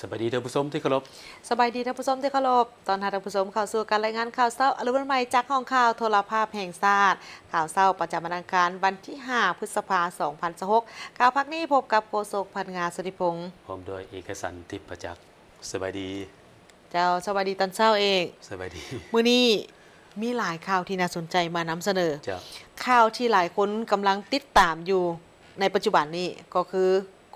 สวัสดีท่านผู้ชมที่เคารพสบายดีท่านผู้ชมที่เคารพตอนท่านผู้ชมเข้าสู่การรายงานข่าวเช้าอรุณใหม่จากห้องข่าวโทรภาพแห่งชาติข่าวเช้าประจำวันอังคารวันที่5พฤษภาคม2026ข่าวพักนี้พบกับโฆษกพันงาสุธิพงศ์พร้อมโดยเอกสันติประจักษ์สวัสดีเจ้าสวัสดีตอนเช้าเอง สวัสดี มื้อนี้มีหลายข่าวที่น่าสนใจมานำเสนอ เจ้า ข่าวที่หลายคนกำลังติดตามอยู่ในปัจจุบันนี้ก็คือ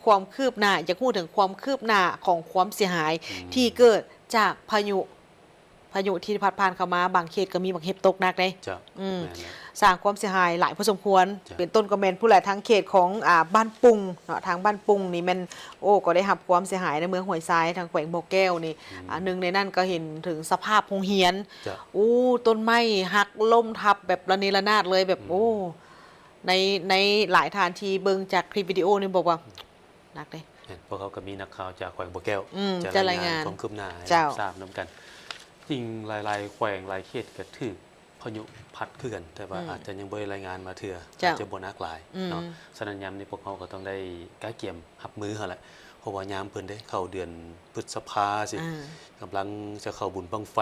ความคืบหน้าอยากพูดถึงความคืบหน้าของความเสียหายที่เกิดจากพายุที่พัดผ่านเข้ามาบางเขตก็มีบางเขตตกหนักเลย เจ้า อืม แม่นแล้ว สร้างความเสียหายหลายพอสมควร จ้ะ เป็นต้นกระเมนผู้หลายทางเขตของบ้านปุงเนาะทางบ้านปุงนี่มันก็ได้รับความเสียหายในเมืองห้วยทรายทางแขวงบ่อแก้วนี่หนึ่งในนั้นก็เห็นถึงสภาพโรงเรียน เจ้า ต้นไม้หักล้มทับแบบระเนระนาดเลยแบบในหลายทานทีเบิ่งจากคลิปวิดีโอนี่บอกว่าหนักเลย แม่นเพราะเขาก็มีนักข่าวจากแขวงบ่อแก้ว จะรายงาน ความคืบหน้าให้ เจ้า ทราบนํกันจริงหลายๆแขวงหลายเขตก็ถูกพายุพัดคือกัน แต่ว่าอาจจะยังบ่ได้รายงานมาเทื่ออาจจะบ่นักหลายเนาะฉะนั้นยามนี้พวกเขาก็ต้องได้กะเกียมรับมือหั่นแหละเพราะว่ายามเพิ่นได้เข้าเดือนพฤษภาสิ กำลังจะเข้าบุญบั้งไฟ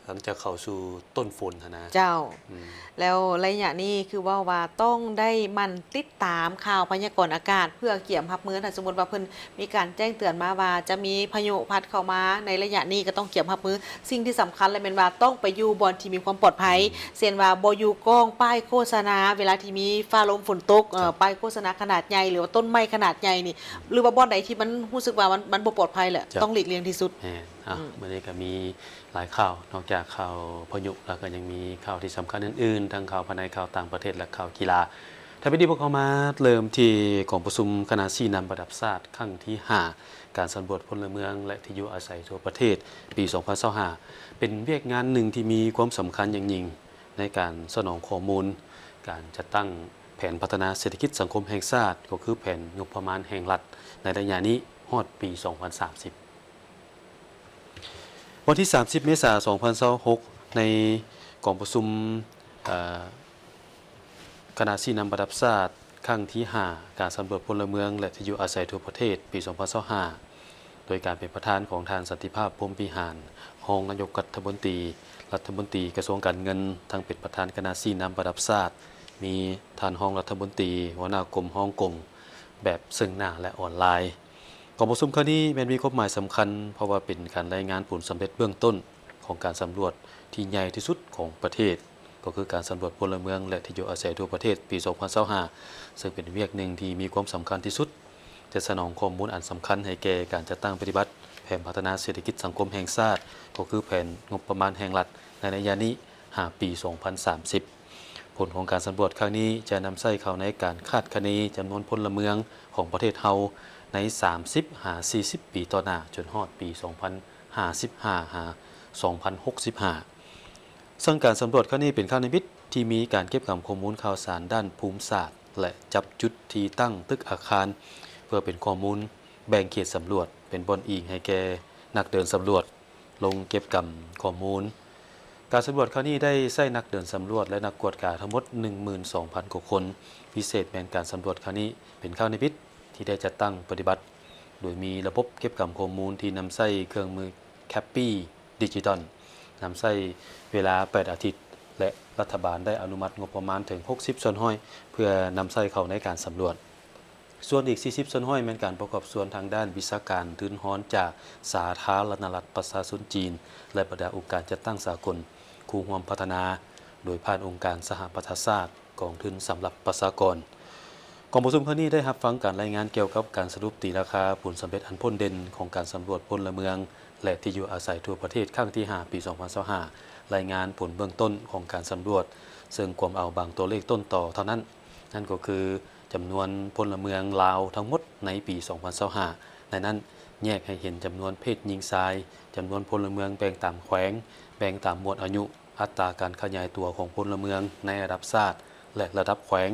หลังจากเข้าสู่ต้นฝนนะ เจ้า อืม แล้วระยะนี้คือว่าต้องได้มันติดตามข่าวพยากรณ์อากาศเพื่อเกี่ยมรับมือถ้าสมมติว่าเพิ่นมีการแจ้งเตือนมาว่าจะมีพายุพัดเข้ามาในระยะนี้ก็ต้องเกี่ยมรับมือสิ่งที่สำคัญเลยเป็นว่าต้องไปอยู่บอนที่มีความปลอดภัยเช่นว่าบ่อยู่กล้องป้ายโฆษณาเวลาที่มีฟ้าลมฝนตกป้ายโฆษณาขนาดใหญ่หรือว่าต้นไม้ขนาดใหญ่นี่หรือว่าบ่อนใดที่มันรู้สึกว่ามันบ่ปลอดภัยแหละต้องหลีกเลี่ยงที่สุด แม่นมื้อนี้ก็มีหลายข่าวนอกจากข่าวพายุแล้วก็ยังมีข่าวที่สำคัญอื่นๆทั้งข่าวภายในข่าวต่างประเทศและข่าวกีฬาถ้าไปที่พวกเขามาเริ่มที่กองประชุมคณะชี้นำระดับชาติครั้งที่ 5 การสำรวจพลเมืองและที่อยู่อาศัยทั่วประเทศปี 2025 เป็นเวียกงานหนึ่งที่มีความสำคัญอย่างยิ่งในการสนองข้อมูล การจัดตั้งแผนพัฒนาเศรษฐกิจสังคมแห่งชาติก็คือแผนงบประมาณแห่งรัฐในระยะนี้ฮอดปี 2030 วันที่ 30 เมษายน 2026 ในกองประชุมคณะชี้นำระดับชาติครั้งที่ 5 การสำรวจพลเมืองและที่อยู่อาศัยทั่วประเทศปี 2025 โดยการเป็นประธานของทานสันติภาพพรหมวิหารรองนายกรัฐมนตรีกระทรวงการเงินทั้งเป็นประธานคณะชี้นำระดับชาติมีท่านรองรัฐมนตรีหัวหน้ากรมห้องกงแบบซึ่งหน้าและออนไลน์ กองประชุมครั้งนี้มีความหมายสำคัญเพราะว่าเป็นการรายงานผลสำเร็จเบื้องต้นของการสำรวจที่ใหญ่ที่สุดของประเทศ ก็คือการสำรวจพลเมืองและที่อยู่อาศัยทั่วประเทศปี 2025 ซึ่งเป็นเวียกหนึ่งที่มีความสำคัญที่สุดจะสนองข้อมูลอันสำคัญให้แก่การจัดตั้งปฏิบัติแผนพัฒนาเศรษฐกิจสังคมแห่งชาติก็คือแผนงบประมาณแห่งรัฐในระยะนี้5 ปี 2030 ผลของการสำรวจครั้งนี้จะนำใช้เข้าในการคาดคะเนจำนวนพลเมืองของประเทศเฮาใน 30-40 ปีต่อหน้าจนฮอดปี 2055 ซึ่งการสำรวจครั้งนี้เป็นครั้งในมิตที่มีการเก็บข้อมูลข่าวสารด้านภูมิศาสตร์และจับจุดที่ตั้งตึกอาคารเพื่อเป็นข้อมูลแบ่งเขตสำรวจเป็นบอนอิงให้แก่นักเดินสำรวจลงเก็บข้อมูลการสำรวจครั้งนี้ได้ใช้นักเดินสำรวจและนักกวดการทั้งหมด 12,000 กว่าคนพิเศษแม้นการสำรวจครั้งนี้เป็นครั้งในมิตที่ได้จัดตั้งปฏิบัติโดยมีระบบเก็บข้อมูลที่นำใช้เครื่องมือแคปปี้ดิจิตอลนำใช้เวลา8อาทิตย์และรัฐบาลได้อนุมัติงบประมาณถึง60ส่วนห้อยเพื่อนำใช้เข้าในการสำรวจส่วนอีก40ส่วนห้อยเป็นการประกอบส่วนทางด้านวิชาการทื้นฮ้อนจากสาธารณรัฐประชาชนจีนและบรรดาองค์การจัดตั้งสากลคู่ร่วมพัฒนาโดยผ่านองค์การสหประชาชาติกองทุนสำหรับประชากรกองประชุมครั้งนี้ได้รับฟังการรายงานเกี่ยวกับการสรุปตีราคาผลสำเร็จอันพ้นเด่นของการสำรวจพลเมืองและที่อยู่อาศัยทั่วประเทศครั้งที่ 5 ปี 2025 รายงานผลเบื้องต้นของการสำรวจซึ่งความเอาบางตัวเลขต้นต่อเท่านั้นนั่นก็คือจำนวนพลเมืองลาวทั้งหมดในปี 2025 ในนั้นแยกให้เห็นจำนวนเพศหญิงชายจำนวนพลเมืองแบ่งตามแขวงแบ่งตามหมวดอายุอัตราการขยายตัวของพลเมืองในระดับชาติและระดับแขวง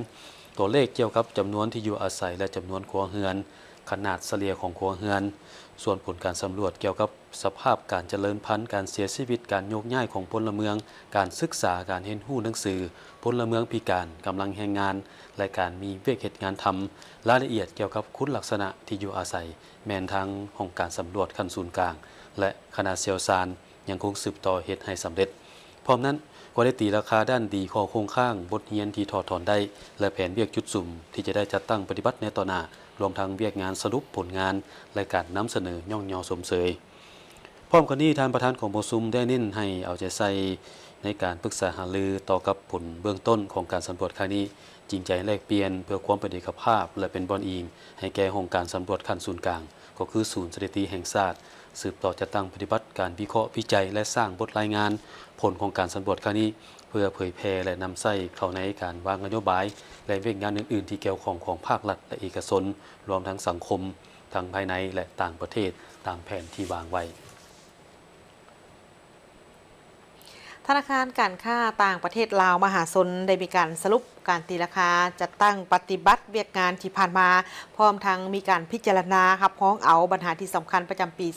ตัวเลขเกี่ยวกับจำนวนที่อยู่อาศัยและจำนวนครัวเรือนขนาดเฉลี่ยของครัวเรือน ส่วนผลการสำรวจเกี่ยวกับสภาพการเจริญพันธุ์การเสียชีวิตการโยกย้ายของพลเมืองการศึกษาการเห็นหู้หนังสือพลเมืองพิการกำลังแรงงานและการมีเวียกเหตุงานทำรายละเอียดเกี่ยวกับคุณลักษณะที่อยู่อาศัยแม้นทางของการสำรวจขั้นศูนย์กลางและคณะเชี่ยวชาญยังคงสืบต่อเหตุให้สำเร็จพร้อมนั้นก็ได้ตีราคาด้านดีข้อโครงข้างบทเรียนที่ถอดถอนได้และแผนเวียกจุดสุ่มที่จะได้จัดตั้งปฏิบัติในต่อหน้ารวมทั้งเวียกงานสรุปผลงานและการนำเสนอย่องยอสมเสยพร้อมกันนี้ท่านประธานของประชุมได้เน้นให้เอาใจใส่ในการปรึกษาหารือต่อกับผลเบื้องต้นของการสำรวจครั้งนี้จริงใจแลกเปลี่ยนเพื่อความเป็นเอกภาพและเป็นบอนอิงให้แก่โครงการสำรวจขั้นศูนย์กลางก็คือศูนย์สถิติแห่งชาติสืบต่อจะตั้งปฏิบัติการวิเคราะห์วิจัยและสร้างบทรายงานผลของการสำรวจครั้งนี้เพื่อเผยแพร่และนำใช้เข้าในการวางนโยบายและเวียกงานอื่นๆที่เกี่ยวข้องของภาครัฐและเอกชนรวมทั้งสังคมทั้งภายในและต่างประเทศตามแผนที่วางไว้ธนาคารการค้าต่างประเทศลาวมหาชนได้มีการสรุปการตีราคาจัดตั้งปฏิบัติเวียกงานที่ผ่านมาพร้อมทั้งมีการพิจารณารับพ้องเอาปัญหาที่สำคัญประจำปี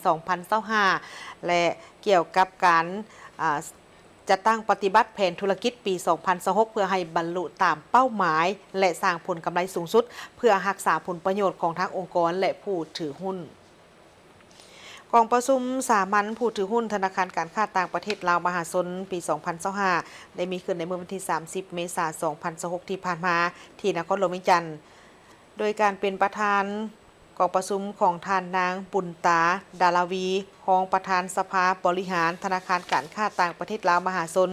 2025 และเกี่ยวกับการจะตั้งปฏิบัติแผนธุรกิจปี 2026 เพื่อให้บรรลุตามเป้าหมายและสร้างผลกำไรสูงสุดเพื่อรักษาผลประโยชน์ของทั้งองค์กรและผู้ถือหุ้นกองประชุมสามัญผู้ถือหุ้นธนาคารการค้าต่างประเทศลาวมหาชนปี 2025 ได้มีขึ้นในเมื่อวันที่ 30 เมษายน 2026 ที่ผ่านมาที่นครหลวงเวียงจันทน์โดยการเป็นประธานกองประชุมของท่านนางบุญตาดาราวีรองประธานสภาบริหารธนาคารการค้าต่างประเทศลาวมหาชน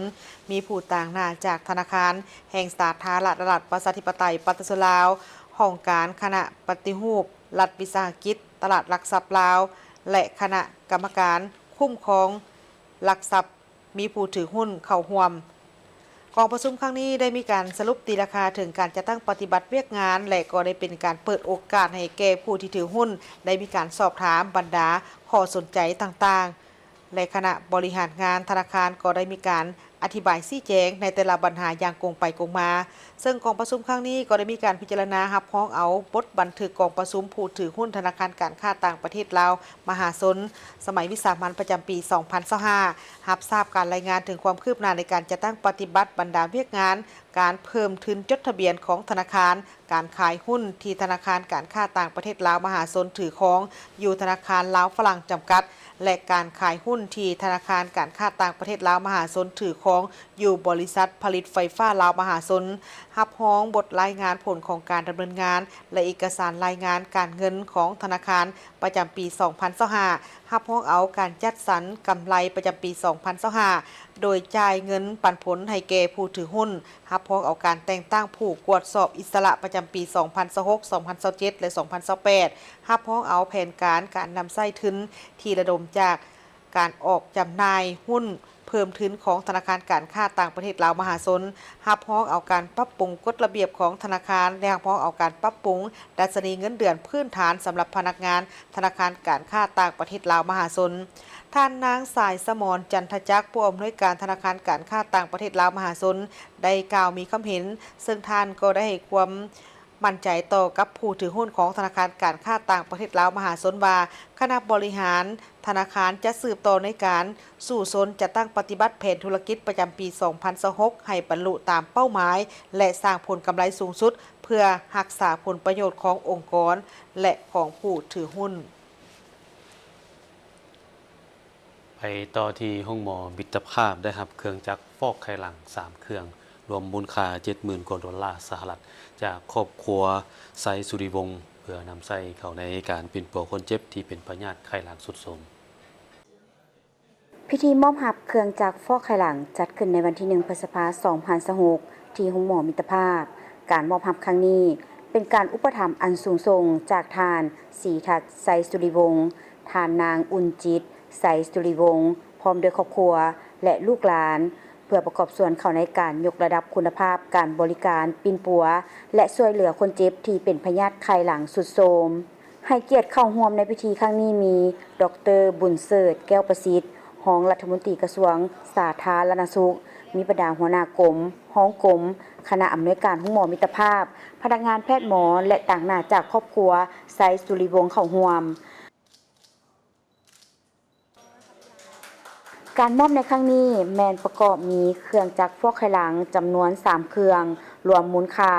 มีผู้ต่างหน้าจากธนาคารแห่งสาธารณรัฐประชาธิปไตยปฏิรูปลาวห้องการคณะปฏิรูปรัฐวิสาหกิจตลาดหลักทรัพย์ลาวและคณะกรรมการคุ้มครองหลักทรัพย์มีผู้ถือหุ้นเข้าร่วมกองประชุมครั้งนี้ได้มีการสรุปตีราคาถึงการจะตั้งปฏิบัติเวียกงานและก็ได้เป็นการเปิดโอกาสให้แก่ผู้ที่ถือหุ้นได้มีการสอบถามบรรดาข้อสนใจต่างๆและคณะบริหารงานธนาคารก็ได้มีการอธิบายชี้แจงในแต่ละปัญหาอย่างกงไปกงมาซึ่งกองประชุมครั้งนี้ก็ได้มีการพิจารณารับพ้องเอาบทบันทึกกองประชุมผู้ถือหุ้นธนาคารการค้าต่างประเทศลาวมหาชนสมัยวิสามัญประจำปี 2025 รับทราบการรายงานถึงความคืบหน้าในการจัดตั้งปฏิบัติบรรดาเวียกงานการเพิ่มทุนจดทะเบียนของธนาคารการขายหุ้นที่ธนาคารการค้าต่างประเทศลาวมหาชนถือครองอยู่ธนาคารลาวฝรั่งจำกัดและการขายหุ้นที่ธนาคารการค้าต่างประเทศลาวมหาชนถือครองอยู่บริษัทผลิตไฟฟ้าลาวมหาชนรับพ้องบทรายงานผลของการดำเนินงานและเอกสารรายงานการเงินของธนาคารประจำปี 2025 รับพ้องเอาการจัดสรรกำไรประจำปี 2025 โดยจ่ายเงินปันผลให้แก่ผู้ถือหุ้นรับพ้องเอาการแต่งตั้งผู้ตรวจสอบอิสระประจำปี 2026 2027 และ 2028 รับพ้องเอาแผนการนำไส้ทุนที่ระดมจากการออกจำหน่ายหุ้นเพิ่มทุนของธนาคารการค้าต่างประเทศลาวมหาชนรับพ้องเอาการปรับปรุงกฎระเบียบของธนาคารและรับพ้องเอาการปรับปรุงดัชนีเงินเดือนพื้นฐานสำหรับพนักงานธนาคารการค้าต่างประเทศลาวมหาชนท่านนางสายสมรจันทจักรผู้อำนวยการธนาคารการค้าต่างประเทศลาวมหาชนได้กล่าวมีความเห็นซึ่งท่านก็ได้ให้ความมั่นใจต่อกับผู้ถือหุ้นของธนาคารการค้าต่างประเทศลาวมหาชนว่าคณะบริหารธนาคารจะสืบต่อในการสู่ชนจะตั้งปฏิบัติแผนธุรกิจประจำปี 2026 ให้บรรลุตามเป้าหมายและสร้างผลกำไรสูงสุดเพื่อรักษาผลประโยชน์ขององค์กรและของผู้ถือหุ้นไปต่อที่ห้องหมอมิตรภาพได้รับเครื่องจักรฟอกไขหลัง3เครื่องรวมมูลค่า 70,000 กว่าดอลลาร์สหรัฐจากครอบครัวไซสุริวงศ์เพื่อนำใส่เข้าในการเป็นปัวคนเจ็บที่เป็นพยาธิไขหลังสุดโทรมพิธีมอบรับเครื่องจักรฟอกไขหลังจัดขึ้นในวันที่ 1 พฤษภาคม 2026 ที่ห้องหมอมิตรภาพการมอบรับครั้งนี้เป็นการอุปถัมภ์อันสูงส่งจากทานศรีทัศน์ไซสุริวงศ์ทานนางอุ่นจิตไซสุริวงศ์พร้อมด้วยครอบครัวและลูกหลานเพื่อประกอบส่วนเข้าในการยกระดับคุณภาพการบริการปิ่นปัวและช่วยเหลือคนเจ็บที่เป็นพยาธิไขหลังสุดโทรมให้เกียรติเข้าร่วมในพิธีครั้งนี้มีดร.บุญเสิร์ชแก้วประสิทธิ์รองรัฐมนตรีกระทรวงสาธารณสุขมีบรรดาหัวหน้ากรมห้องกรมคณะอำนวยการห้องหมอมิตรภาพพนักงานแพทย์หมอและต่างหน้าจากครอบครัวไซสุริวงศ์เข้าร่วม การมอบในครั้งนี้แมนประกอบมีเครื่องจักรฟอกไขหลังจำนวน3เครื่องรวมมูลค่า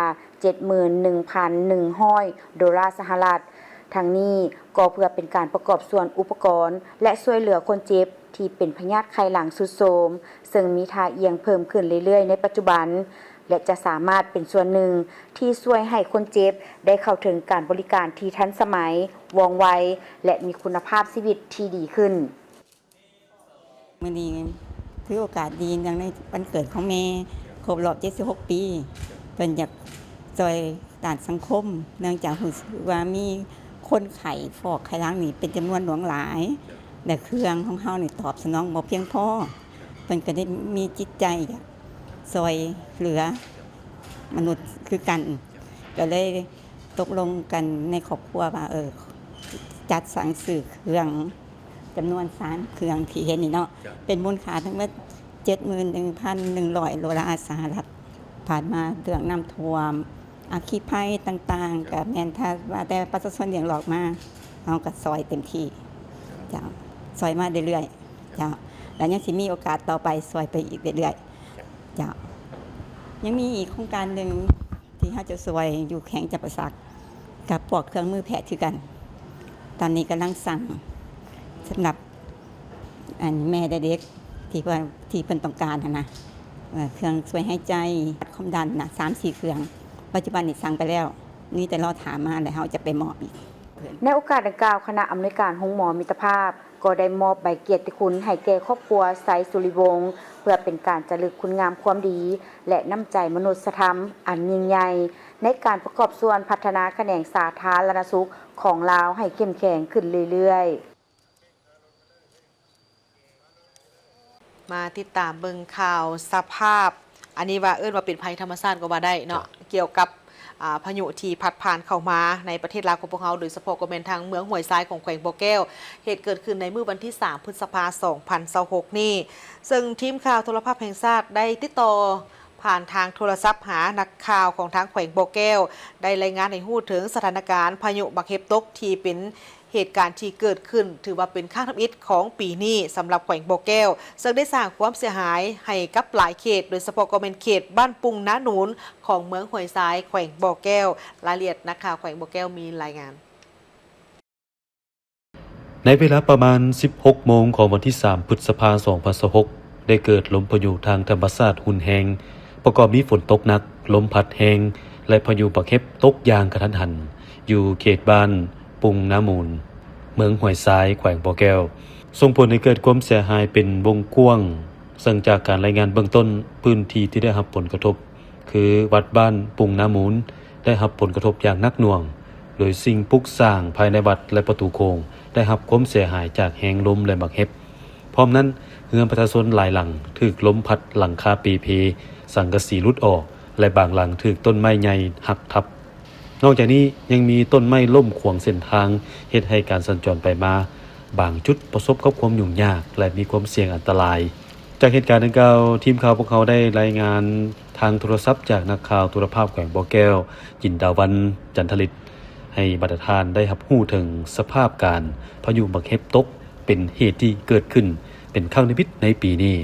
71,100 ดอลลาร์สหรัฐทั้งนี้ก็เพื่อเป็นการประกอบส่วนอุปกรณ์และช่วยเหลือคนเจ็บที่เป็นพยาธิไขหลังทรุดโทรมซึ่งมีท่าเอียงเพิ่มขึ้นเรื่อยๆในปัจจุบันและจะสามารถเป็นส่วนหนึ่งที่ช่วยให้คนเจ็บได้เข้าถึงการบริการที่ทันสมัยว่องไวและมีคุณภาพชีวิตที่ดีขึ้นมื้อนี้ถือโอกาสดีอย่างในวันเกิดของแม่ครบรอบ76 ปีเพิ่นอยากช่วยด้านสังคมเนื่องจากรู้สึกว่ามีคนไข้ฟอกไขหลังนี่เป็นจำนวนหลวงหลายแต่เครื่องของเฮานี่ตอบสนองบ่เพียงพอเพิ่นก็ได้มีจิตใจอยากช่วยเหลือมนุษย์คือกันก็เลยตกลงกันในครอบครัวว่าจัดสั่งซื้อเครื่องจำนวน3เครื่องที่เห็นนี่เนาะเป็นมูลค่าทั้งหมด 71,100 ดอลลาร์สหรัฐผ่านมาเรื่องน้ำท่วมอัคคีภัยต่างๆกับแม่นถ้าว่าแต่ประชาชนอย่างหลอกมาเฮาก็ซอยเต็มที่จ้ะซอยมาเรื่อยๆจ้ะแล้วยังสิมีโอกาสต่อไปซอยไปอีกเรื่อยๆจ้ะยังมีอีกโครงการหนึ่งที่เฮาจะซอยอยู่แขวงจำปาสักกับพวกเครื่องมือแพทย์คือกันตอนนี้กำลังสั่งสำหรับแม่เด็กที่เพิ่นต้องการนะเครื่องช่วยหายใจความดันนะ 3-4 เครื่องปัจจุบันนี่สั่งไปแล้วนี่แต่รอถามมาแล้วเฮาจะไปมอบอีกในโอกาสดังกล่าวคณะอำนวยการโรงหมอมิตรภาพก็ได้มอบใบเกียรติคุณให้แก่ครอบครัวไซสุริวงศ์เพื่อเป็นการระลึกคุณงามความดีและน้ำใจมนุษยธรรมอันยิ่งใหญ่ในการประกอบส่วนพัฒนาแขนงสาธารณสุขของลาวให้เข้มแข็งขึ้นเรื่อยๆมาติดตามเบิ่งข่าวสภาพอันนี้ว่าว่าเป็นภัยธรรมชาติก็ว่าได้เนาะเกี่ยวกับพายุที่พัดผ่านเข้ามาในประเทศลาวของพวกเราโดยเฉพาะก็เป็นทางเมืองห้วยทรายของแขวงบ่อแก้วเหตุเกิดขึ้นในมื้อวันที่ 3 พฤษภาคม 2026 นี่ซึ่งทีมข่าวโทรภาพแห่งชาติได้ติดต่อผ่านทางโทรศัพท์หานักข่าวของทางแขวงบ่อแก้วได้รายงานให้ฮู้ถึงสถานการณ์พายุบักเห็บตกที่เป็นเหตุการณ์ที่เกิดขึ้นถือว่าเป็นข้างทำอิฐของปีนี้สำหรับแขวงบ่อแก้วซึ่งได้สร้างความเสียหายให้กับหลายเขตโดยเฉพาะก็เป็นเขตบ้านปุงน้าหนูนของเมืองห้วยทรายแขวงบ่อแก้วรายละเอียดนักข่าวแขวงบ่อแก้วมีรายงานในเวลาประมาณ 16 โมงของวันที่ 3 พฤษภาคม 2026 ได้เกิดลมพายุทางธรรมชาติหุนแหงประกอบมีฝนตกหนักลมพัดแหงและพายุบักเห็บตกอย่างกระทันหันอยู่เขตบ้านปุงน้ามูลเมืองห้วยทรายแขวงบ่อแก้วส่งผลให้เกิดความเสียหายเป็นวงกว้างซึ่งจากการรายงานเบื้องต้นพื้นที่ที่ได้รับผลกระทบคือวัดบ้านปุงน้ามูลได้รับผลกระทบอย่างหนักหน่วงโดยสิ่งปลูกสร้างภายในวัดและประตูโค้งได้รับความเสียหายจากแหงลมและบักเห็บพร้อมนั้นเรือนประชาชนหลายหลังถูกลมพัดหลังคาปีเพสังกะสีหลุดออกและบางหลังถูกต้นไม้ใหญ่หักทับนอกจากนี้ยังมีต้นไม้ล้มขวางเส้นทางเฮ็ดให้การสัญจรไปมาบางจุดประสบกับความยุ่งยากและมีความเสี่ยงอันตรายจากเหตุการณ์ดังกล่าวทีมข่าวพวกเขาได้รายงานทางโทรศัพท์จากนักข่าวโทรภาพแขวงบ่อแก้วจินดาวันจันทลิตให้บรรดาทานได้รับรู้ถึงสภาพการพายุบักเห็บตกเป็นเหตุที่เกิดขึ้นเป็นครั้งในในปีนี้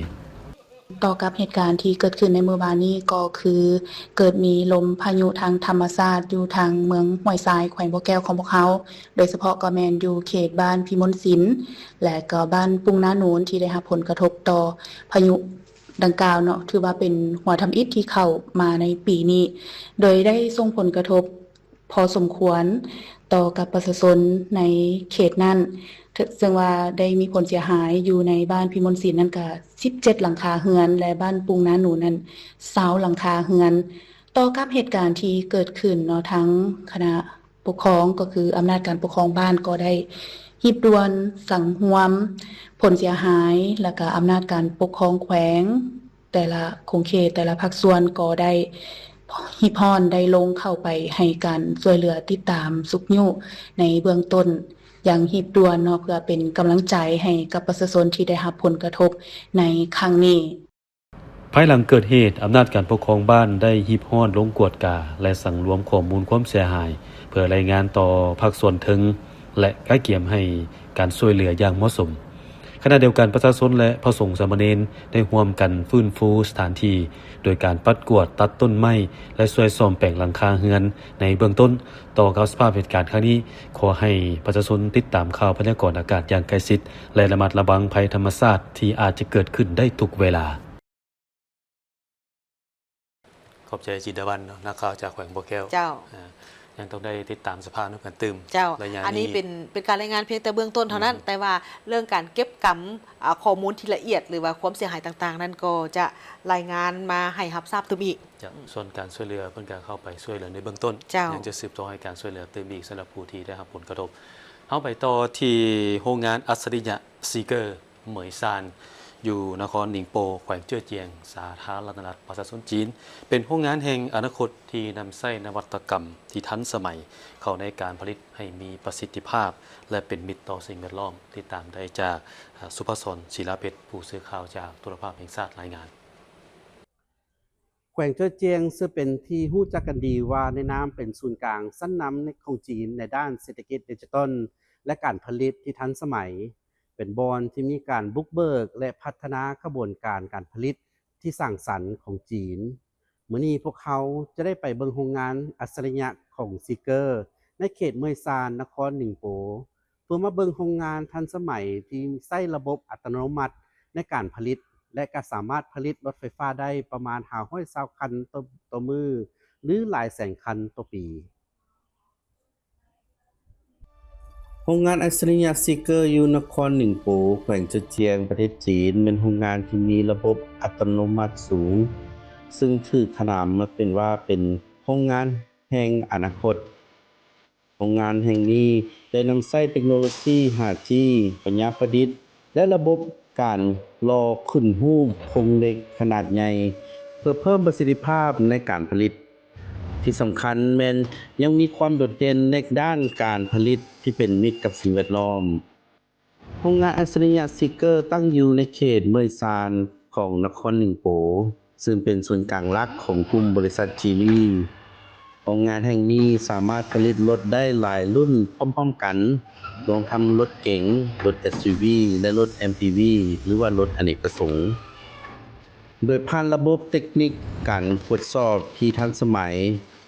ต่อกับเหตุการณ์ที่เกิดขึ้นในเมื่อวานนี้ก็คือเกิดมีลมพายุทางธรรมชาติอยู่ทางเมืองห้วยทรายแขวงบ่อแก้วของพวกเขาโดยเฉพาะก็แม่นอยู่เขตบ้านพิมลศิลป์และก็บ้านปุงน้าหนูนที่ได้รับผลกระทบต่อพายุดังกล่าวเนาะถือว่าเป็นหัวทำอิฐที่เข้ามาในปีนี้โดยได้ส่งผลกระทบพอสมควรต่อกับประชาชนในเขตนั้นซึ่งว่าได้มีผลเสียหายอยู่ในบ้านพิมลศิลป์นั่นก็17หลังคาเรือนและบ้านปุงน้าหนูนั้น20หลังคาเรือนต่อกับเหตุการณ์ที่เกิดขึ้นเนาะทั้งคณะปกครองก็คืออำนาจการปกครองบ้านก็ได้หีบด่วนสั่งหวมผลเสียหายและก็อำนาจการปกครองแขวงแต่ละคงเขตแต่ละภาคส่วนก็ได้ฮีพรได้ลงเข้าไปให้การช่วยเหลือติดตามสุขยุในเบื้องต้นอย่างหีบด่วนเนาะเพื่อเป็นกำลังใจให้กับประชาชนที่ได้รับผลกระทบในครั้งนี้ภายหลังเกิดเหตุอำนาจการปกครองบ้านได้ฮีบฮ้อนลงกวดกาและสั่งรวมข้อมูลความเสียหายเพื่อรายงานต่อภาคส่วนถึงและใกล้เกี่ยมให้การช่วยเหลืออย่างเหมาะสม ขณะเดียวกันประชาชนและพระสงฆ์สามเณรได้ร่วมกันฟื้นฟูสถานที่โดยการปัดกวาดตัดต้นไม้และช่วยซ่อมแปลงหลังคาเรือนในเบื้องต้นต่อกับสภาพเหตุการณ์ครั้งนี้ขอให้ประชาชนติดตามข่าวพยากรณ์อากาศอย่างใกล้ชิดและระมัดระวังภัยธรรมชาติที่อาจจะเกิดขึ้นได้ทุกเวลาขอบใจจิตรวรรณนักข่าวจากแขวงบ่อแก้ว เจ้า ยังต้องได้ติดตามสภาพนักการตืม เจ้า ระยะ อันนี้เป็นการรายงานเพียงแต่เบื้องต้นเท่านั้น แต่ว่าเรื่องการเก็บกำข้อมูลที่ละเอียดหรือว่าความเสียหายต่างๆ นั้นก็จะรายงานมาให้รับทราบตืมอีก จะส่วนการช่วยเหลือเพื่อการเข้าไปช่วยเหลือในเบื้องต้น เจ้ายั ยังจะสืบต่อให้การช่วยเหลือตืมอีกสำหรับผู้ที่ได้รับผลกระทบเอาไปต่อที่โรงงานอัศริยะซีเกอร์เหมยซานอยู่นครหนิงโปแขวงเจ้อเจียงสาธารณรัฐประชาชนจีนเป็นโรงงานแห่งอนาคตที่นำใช้นวัตกรรมที่ทันสมัยเข้าในการผลิตให้มีประสิทธิภาพและเป็นมิตรต่อสิ่งแวดล้อมติดตามได้จากสุภศรศิลาเพชรผู้สื่อข่าวจากโทรภาพแห่งชาติรายงานแขวงเจ้อเจียงซึ่งเป็นที่รู้จักกันดีว่าในน้ำเป็นศูนย์กลางสั้นน้ำในของจีนในด้านเศรษฐกิจดิจิทัลและการผลิตที่ทันสมัยเป็นบอนที่มีการบุกเบิกและพัฒนาขบวนการการผลิตที่สร้างสรรค์ของจีนมื้อนี้พวกเขาจะได้ไปเบิ่งโรงงานอัจฉริยะของซีเกอร์ในเขตเมยซานนครหนิงโปเพื่อมาเบิ่งโรงงานทันสมัยที่ใช้ระบบอัตโนมัติในการผลิตและก็สามารถผลิตรถไฟฟ้าได้ประมาณ520คันต่อมือหรือหลายแสนคันต่อปีโรงงานอัจฉริยะซีเกอร์อยู่นครหนิงโปแขวงเจ้อเจียงประเทศจีนเป็นโรงงานที่มีระบบอัตโนมัติสูงซึ่งถูกขนานมาเป็นว่าเป็นโรงงานแห่งอนาคตโรงงานแห่งนี้ได้นำใช้เทคโนโลยี 5G ปัญญาประดิษฐ์และระบบการรอขึ้นรูปโครงเหล็กขนาดใหญ่เพื่อเพิ่มประสิทธิภาพในการผลิตที่สำคัญแม้นยังมีความโดดเด่นในด้านการผลิตที่เป็นมิตรกับสิ่งแวดล้อมโรงงานอัจฉริยะซีเกอร์ตั้งอยู่ในเขตเมยซานของนครหนิงโปซึ่งเป็นศูนย์กลางหลักของกลุ่มบริษัทจีนีโรงงานแห่งนี้สามารถผลิตรถได้หลายรุ่นพร้อมๆกันรวมทั้งรถเก๋งรถ SUV และรถ MPV หรือว่ารถอเนกประสงค์โดยผ่านระบบเทคนิคการตรวจสอบที่ทันสมัย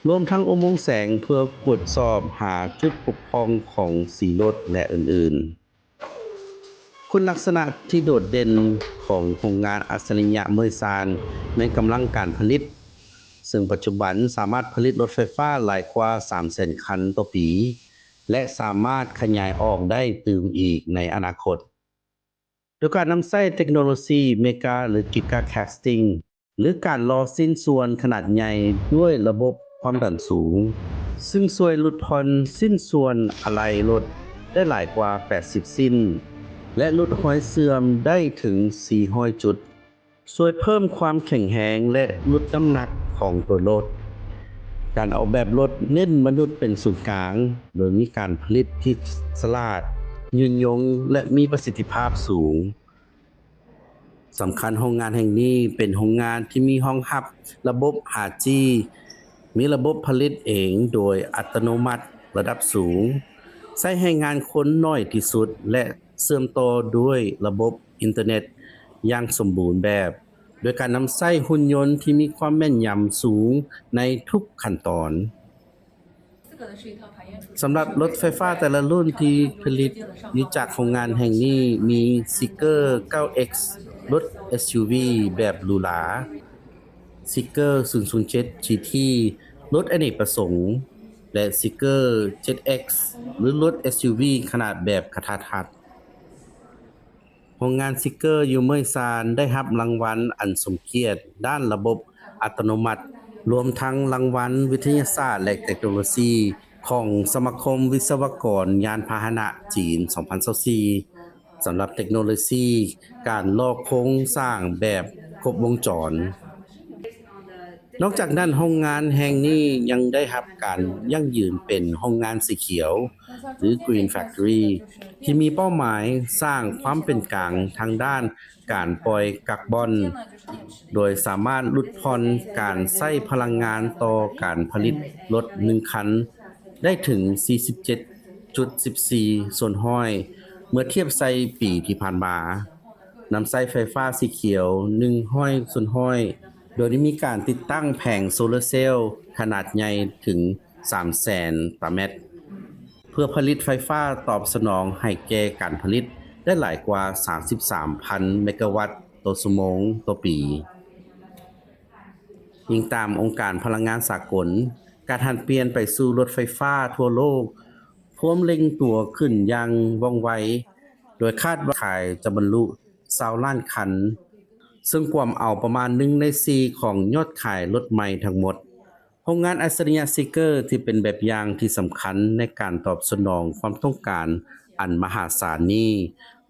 รวมทั้งอุโมงค์แสงเพื่อตรวจสอบหาจุดบกพร่องของสีรถและอื่นๆคุณลักษณะที่โดดเด่นของโรงงานอัจฉริยะเมยซานในกำลังการผลิตซึ่งปัจจุบันสามารถผลิตรถไฟฟ้าหลายกว่า 300,000 คันต่อปีและสามารถขยายออกได้ตื่มอีกในอนาคตโดยการนำใช้เทคโนโลยีเมกาหรือกิกาแคสติ้งหรือการรอสิ้นส่วนขนาดใหญ่ด้วยระบบความดันสูงซึ่งช่วยลดผ่อนสิ้นส่วนอะไหล่รถได้หลายกว่า80สิ้นและลดรอยเสื่อมได้ถึง400จุดช่วยเพิ่มความแข็งแรงและลดน้ำหนักของตัวรถการออกแบบรถเน้นมนุษย์เป็นศูนย์กลางโดยมีการผลิตที่ฉลาดยืนยงและมีประสิทธิภาพสูงสำคัญโรงงานแห่งนี้เป็นโรงงานที่มีห้องรับระบบ 5G มีระบบผลิตเองโดยอัตโนมัติระดับสูงใช้ให้งานคนน้อยที่สุดและเชื่อมต่อด้วยระบบอินเทอร์เน็ตอย่างสมบูรณ์แบบโดยการนำใช้หุ่นยนต์ที่มีความแม่นยำสูงในทุกขั้นตอนสำหรับรถไฟฟ้าแต่ละรุ่นที่ผลิตอยู่จากโรงงานแห่งนี้มี Seeker 9X รถ SUV แบบหรูหรา Seeker 007 GT รถอเนกประสงค์และ Seeker 7X หรือรถ SUV ขนาดแบบกระทัดรัดโรงงานซิกเกอร์อยู่เมยซานได้รับรางวัลอันสมเกียรติด้านระบบอัตโนมัติรวมทั้งรางวัลวิทยาศาสตร์และเทคโนโลยีของสมาคมวิศวกรยานพาหนะจีน 2024 สำหรับเทคโนโลยีการลอกโครงสร้างแบบครบวงจรนอกจากนั้นโรงงานแห่งนี้ยังได้รับการยั่งยืนเป็นโรงงานสีเขียวหรือ Green Factory ที่มีเป้าหมายสร้างความเป็นกลางทางด้านการปล่อยกักบอนโดยสามารถลดผ่อนการใช้พลังงานต่อการผลิตรถ1คันได้ถึง 47.14 ส่วนห้อย เมื่อเทียบไซปีที่ผ่านมานำไส้ไฟฟ้าสีเขียว1ห้อยส่วนห้อย โดยได้มีการติดตั้งแผงโซลาร์เซลล์ขนาดใหญ่ถึง 300,000 ตาเมตร เพื่อผลิตไฟฟ้าตอบสนองให้แก่การผลิตได้หลายกว่า 33,000 เมกะวัตต์ต่อชั่วโมงต่อปีอิงตามองค์การพลังงานสากล การหันเปลี่ยนไปสู่รถไฟฟ้าทั่วโลกพร้อมเร่งตัวขึ้นอย่างว่องไว โดยคาดว่าขายจะบรรลุ20ล้านคัน ซึ่งกวมเอาประมาณ1ใน4ของยอดขายรถใหม่ทั้งหมด โรงงานอัจฉริยะซิกเกอร์ที่เป็นแบบอย่างที่สำคัญในการตอบสนองความต้องการอันมหาศาลนี้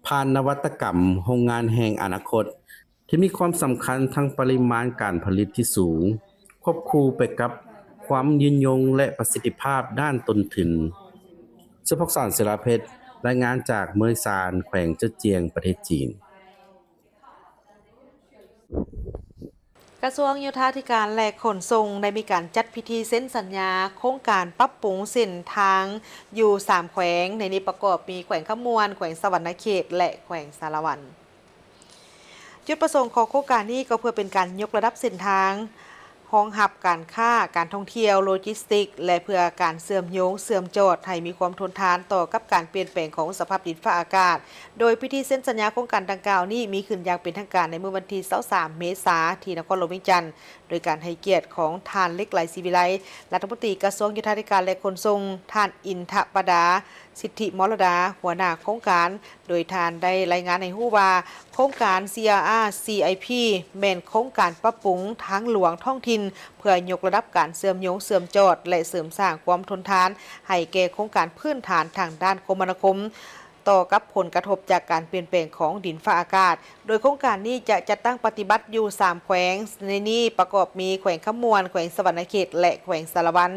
ผ่านนวัตกรรมโรงงานแห่งอนาคต ที่มีความสำคัญทั้งปริมาณการผลิตที่สูง ควบคู่ไปกับความยืนยงและประสิทธิภาพด้านต้นทุนสุภกษรศิลาเพชรรายงานจากเมืองซานแขวงเจ้าเจียงประเทศจีน กระทรวงโยธาธิการและขนส่งได้มีการจัดพิธีเซ็นสัญญาโครงการปรับปรุงเส้นทางอยู่3แขวงในนี้ประกอบมีแขวงขมวนแขวงสวรรณเขตและแขวงสารวัน จุดประสงค์ของโครงการนี้ก็เพื่อเป็นการยกระดับเส้นทางรองรับการค้าการท่องเที่ยวโลจิสติกและเพื่อการเสื่อมโยงเสื่อมโจทย์ให้มีความทนทานต่อกับการเปลี่ยนแปลงของสภาพดินฟ้าอากาศโดยพิธีเซ็นสัญญาโครงการดังกล่าวนี้มีขึ้นอย่างเป็นทางการในเมื่อวันที่23เมษายนที่นครหลวงเวียงจันทร์โดยการให้เกียรติของท่านเล็กไหลศรีวิไลรัฐมนตรีกระทรวงโยธาธิการและขนส่งท่านอินทปดาสิทธิมรดาหัวหน้าโครงการโดยท่านได้รายงานให้ฮู้ว่าโครงการ CRR CIP แม่นโครงการปรับปรุงทางหลวงท้องถิ่นเพื่อยกระดับการเสื่อมโยงเสื่อมจอดและเสริมสร้างความทนทานให้แก่โครงการพื้นฐานทางด้านคมนาคมต่อกับผลกระทบจากการเปลี่ยนแปลงของดินฟ้าอากาศโดยโครงการนี้จะจัดตั้งปฏิบัติอยู่3แขวงในนี้ประกอบมีแขวงขมวนแขวงสวรรณเขตและแขวงสารวัน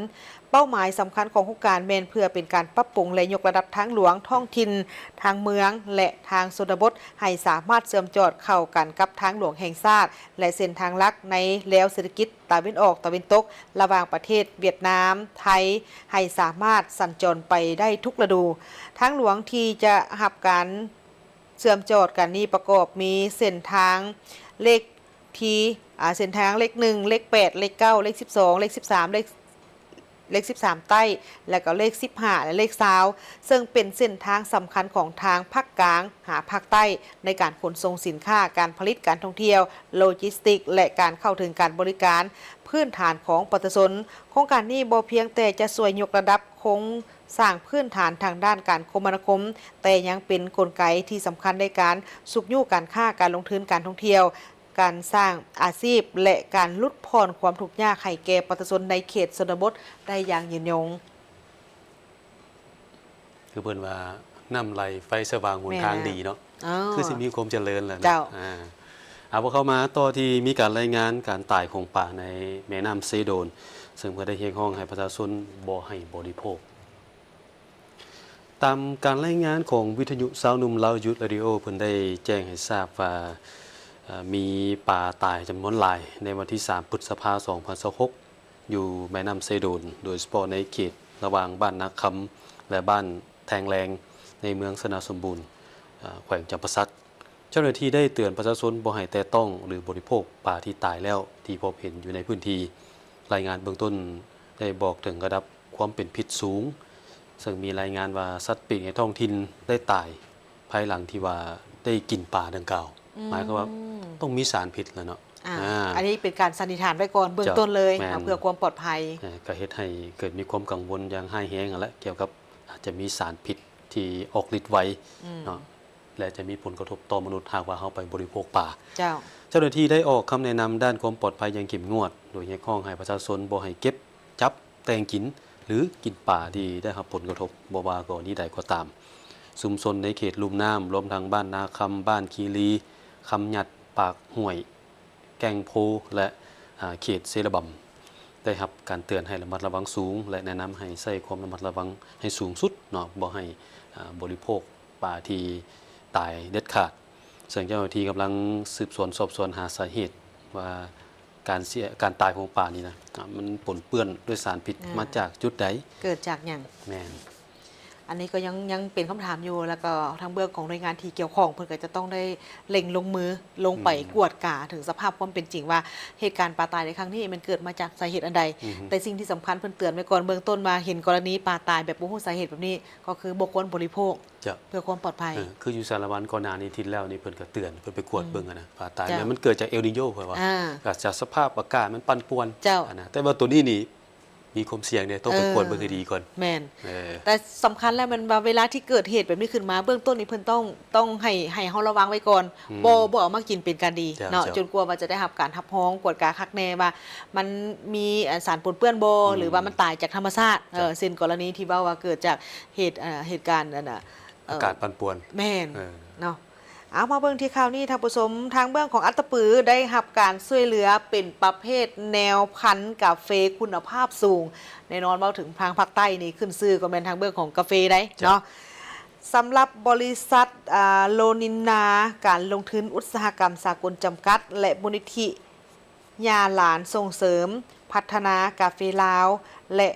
เป้าหมายสำคัญของโครงการแม่นเพื่อเป็นการปรับปรุงและยกระดับทางหลวงท้องถิ่นทางเมืองและทางชนบทให้สามารถเชื่อมจอดเข้ากันกับทางหลวงแห่งชาติและเส้นทางลักในแนวเศรษฐกิจตะวันออกตะวันตกระหว่างประเทศเวียดนามไทยให้สามารถสัญจรไปได้ทุกฤดูทางหลวงที่จะรับการเชื่อมจอดกันนี้ประกอบมีเส้นทางเลขที่เส้นทางเลข1เลข8เลข9เลข12เลข13เลข13ใต้และก็เลข15และเลข20ซึ่งเป็นเส้นทางสำคัญของทางภาคกลางหาภาคใต้ในการขนส่งสินค้าการผลิตการท่องเที่ยวโลจิสติกและการเข้าถึงการบริการพื้นฐานของประชาชนโครงการนี้บ่เพียงแต่จะช่วยยกระดับโครงสร้างพื้นฐานทางด้านการคมนาคมแต่ยังเป็นกลไกที่สำคัญในการสุขยู่การค้าการลงทุนการท่องเที่ยวการสร้างอาชีพและการลดผ่อนความทุกข์ยากให้แก่ประชาชนในเขตชนบทได้อย่างยืนยงคือเพิ่นว่านำไหลไฟสว่างหนทางดีเนาะ อ๋อ คือสิมีความเจริญแหละนะ เจ้า เอาพอเข้ามาต่อที่มีการรายงานการตายของป่าในแม่น้ำเซโดนซึ่งเพื่อได้เรียกร้องให้ประชาชนบ่ให้บริโภคตามการรายงานของวิทยุสาวหนุ่มลาวยุทธเรดิโอเพิ่นได้แจ้งให้ทราบว่ามีป่าตายจำนวนหลายในวันที่3พฤษภาคม2026อยู่แม่น้ำเซโดนโดยเฉพาะในเขตระหว่างบ้านนาคำและบ้านแทงแรงในเมืองสนาสมบูรณ์แขวงจำปาสักเจ้าหน้าที่ได้เตือนประชาชนบ่ให้แตะต้องหรือบริโภคป่าที่ตายแล้วที่พบเห็นอยู่ในพื้นที่รายงานเบื้องต้นได้บอกถึงระดับความเป็นพิษสูงซึ่งมีรายงานว่าสัตว์ปีกในท้องถิ่นได้ตายภายหลังที่ว่าได้กินป่าดังกล่าวหมายความว่าต้องมีสารพิษแล้วเนาะ อันนี้เป็นการสันนิษฐานไว้ก่อนเบื้องต้นเลยเพื่อความปลอดภัยก็เฮ็ดให้เกิดมีความกังวลอย่างห้ายแฮงและเกี่ยวกับอาจจะมีสารพิษที่ออกฤทธิ์ไวเนาะและจะมีผลกระทบต่อมนุษย์หากว่าเฮาไปบริโภคป่าเจ้าหน้าที่ได้ออกคำแนะนำด้านความปลอดภัยอย่างเข้มงวดโดยเรียกร้องให้ประชาชนบ่ให้เก็บจับแต่งกินหรือกินป่าที่ได้รับผลกระทบบ่ว่ากรณีใดก็ตามชุมชนในเขตลุ่มน้ำรวมทั้งบ้านนาคำบ้านคีรีคำหยัดปากห้วยแกงโพและเขตเซระบำได้รับการเตือนให้ระมัดระวังสูงและแนะนำให้ใช้ความระมัดระวังให้สูงสุดเนาะบ่ให้บริโภคป่าที่ตายเด็ดขาดซึ่งเจ้าหน้าที่กำลังสืบสวนสอบสวนหาสาเหตุว่าการตายของป่านี่นะมันปนเปื้อนด้วยสารพิษมาจากจุดใดเกิดจากหยังแม่น อันนี้ก็ยังเป็นคำถามอยู่แล้วก็ทางเบื้องของหน่วยงานที่เกี่ยวข้องเพิ่นก็จะต้องได้เล็งลงมือลงไปกวดกาถึงสภาพความเป็นจริงว่าเหตุการณ์ปลาตายในครั้งนี้มันเกิดมาจากสาเหตุอันใด แต่สิ่งที่สำคัญเพิ่นเตือนไว้ก่อนเบื้องต้นมาเห็นกรณีปลาตายแบบบ่ฮู้สาเหตุแบบนี้ก็คือบ่ควรบริโภค จะ เพื่อความปลอดภัย คืออยู่สารวันก่อนหน้านี้ทิศแล้วนี่เพิ่นก็เตือนเพิ่นไปกวดเบิ่งอะนะปลาตาย เจ้า เนี่ยมันเกิดจากเอลนิโญเพิ่นว่า อ่า ก็จากสภาพอากาศมันปั่นป่วน เจ้า อะนะแต่ว่าตัวนี้นี่มีความเสี่ยงเนี่ยต้องไปกวดเบิ่งให้ดีก่อน แม่น เออ แต่สำคัญแล้วมันว่าเวลาที่เกิดเหตุแบบนี้ขึ้นมาเบื้องต้นนี่เพิ่นต้องให้เฮาระวังไว้ก่อนบ่เอามากินเป็นการดี เจ้า เนาะ เจ้า จนกว่ามันจะได้รับการรับร้องกวดกาคักแน่ว่ามันมีสารปนเปื้อนบ่หรือว่ามันตายจากธรรมชาติเช่นกรณีที่ว่าเกิดจากเหตุการณ์นั่นน่ะ อากาศปั่นป่วน แม่น เออ เนาะเอามาเบิ่งที่ข่าวนี้ทางผู้ชมทางเบื้องของอัตตปือได้รับการช่วยเหลือเป็นประเภทแนวพันธุ์กาแฟคุณภาพสูงแน่นอนเว้าถึงทางภาคใต้นี่ขึ้นชื่อก็เป็นทางเบื้องของกาแฟได้เนาะสำหรับบริษัทโลนินนาการลงทุนอุตสาหกรรมสากลจำกัด และมูลนิธิยาหลานส่งเสริม พัฒนากาแฟลาว และ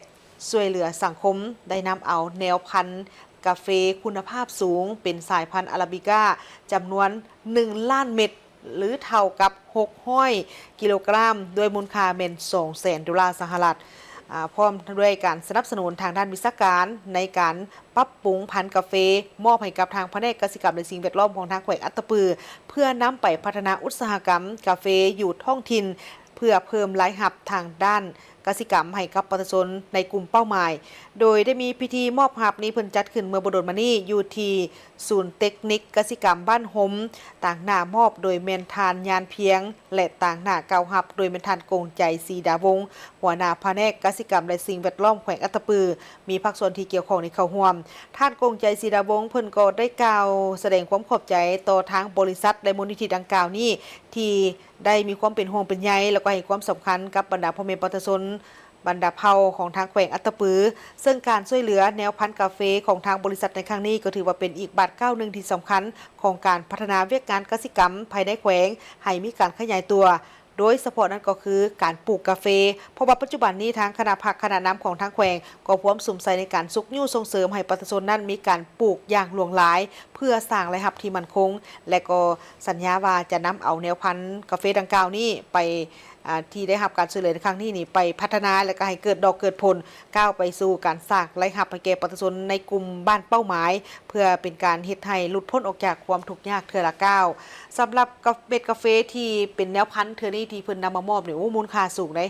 ช่วยเหลือสังคมได้นำเอาแนวพันธุ์กาแฟคุณภาพสูงเป็นสายพันธุ์อาราบิก้าจำนวน1 ล้านเม็ดหรือเท่ากับ600กิโลกรัมด้วยมูลค่าเป็น$200,000 สหรัฐพร้อมด้วยการสนับสนุนทางด้านวิชาการในการปรับปรุงพันธุ์กาแฟมอบให้กับทางแผนกกสิกรรมและสิ่งแวดล้อมของทางแขวงอัตตปือเพื่อนำไปพัฒนาอุตสาหกรรมกาแฟอยู่ท้องถิ่นเพื่อเพิ่มรายรับทางด้านกสิกรรมให้กับประชาชนในกลุ่มเป้าหมาย โดยได้มีพิธีมอบรับนี้เพิ่นจัดขึ้นเมื่อบ่ดนมานี้อยู่ที่ศูนย์เทคนิคกสิกรรมบ้านหมต่างหน้ามอบโดยเมนทานยานเพียง และต่างหน้าเกาหับโดยเมนทานกงใจศรีดาวงศ์หัวหน้าแผนกกสิกรรมและสิ่งแวดล้อมแขวงอัตตปือมีภาคส่วนที่เกี่ยวข้องในเข้าร่วมท่านกงใจศรีดาวงศ์เพิ่นก็ได้กล่าวแสดงความขอบใจต่อทางบริษัทและมูลนิธิดังกล่าวนี้ที่ได้มีความเป็นห่วงเป็นใยแล้วก็ให้ความสำคัญกับบรรดาพ่อแม่ประชาชนบรรดาเผ่าของทางแขวงอัตตปือซึ่งการช่วยเหลือแนวพันธุ์กาแฟของทางบริษัทในครั้งนี้ก็ถือว่าเป็นอีกบาทก้าวหนึ่งที่สำคัญของการพัฒนาเวียกงานกสิกรรมภายในแขวงให้มีการขยายตัวโดยเฉพาะนั้นก็คือการปลูกกาแฟเพราะว่าปัจจุบันนี้ทางคณะผักคณะน้ำของทางแขวงก็พร้อมสุ่มใส่ในการซุกนิ้วส่งเสริมให้ประชาชนนั้นมีการปลูกอย่างหลวงหลาย เพื่อสร้างรายรับที่มั่นคงและก็สัญญาว่าจะนำเอาแนวพันธุ์กาแฟดังกล่าวนี้ไปที่ได้รับการช่วยเหลือในครั้งนี้นี่ไปพัฒนาและก็ให้เกิดดอกเกิดผลก้าวไปสู่การสร้างรายรับให้แก่ประชาชนในกลุ่มบ้านเป้าหมายเพื่อเป็นการเฮ็ดให้หลุดพ้นออกจากความทุกข์ยากเทื่อละก้าวสำหรับเม็ดกาแฟที่เป็นแนวพันธุ์เทื่อนี้ที่เพิ่นนำมามอบนี่โอ้มูลค่าสูงได้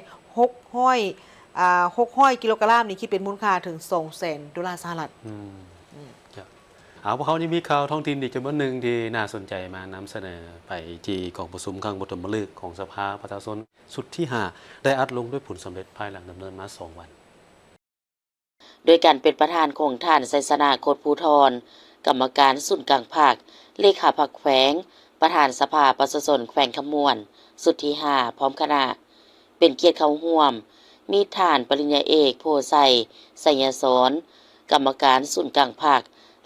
600กิโลกรัมนี่คิดเป็นมูลค่าถึง$200,000 สหรัฐ ครับเอาพวกเขานี่มีข่าวท้องถิ่นอีกจำนวนหนึ่งที่น่าสนใจมานำเสนอไปที่กองประชุมครั้งบฐมฤกษ์ของสภาประชาชนสุดที่ 5 ได้อัดลงด้วยผลสำเร็จภายหลังดำเนินมา 2 วัน โดยการเป็นประธานของท่านไสสนาโคตรภูธรกรรมการศูนย์กลางภาคเลขาภาคแขวงประธานสภาประชาชนแขวงขมวนสุดที่ 5 พร้อมคณะเป็นเกียรติเข้าร่วมมีท่านปริญญาเอกโพไซไสยสอนกรรมการศูนย์กลางภาค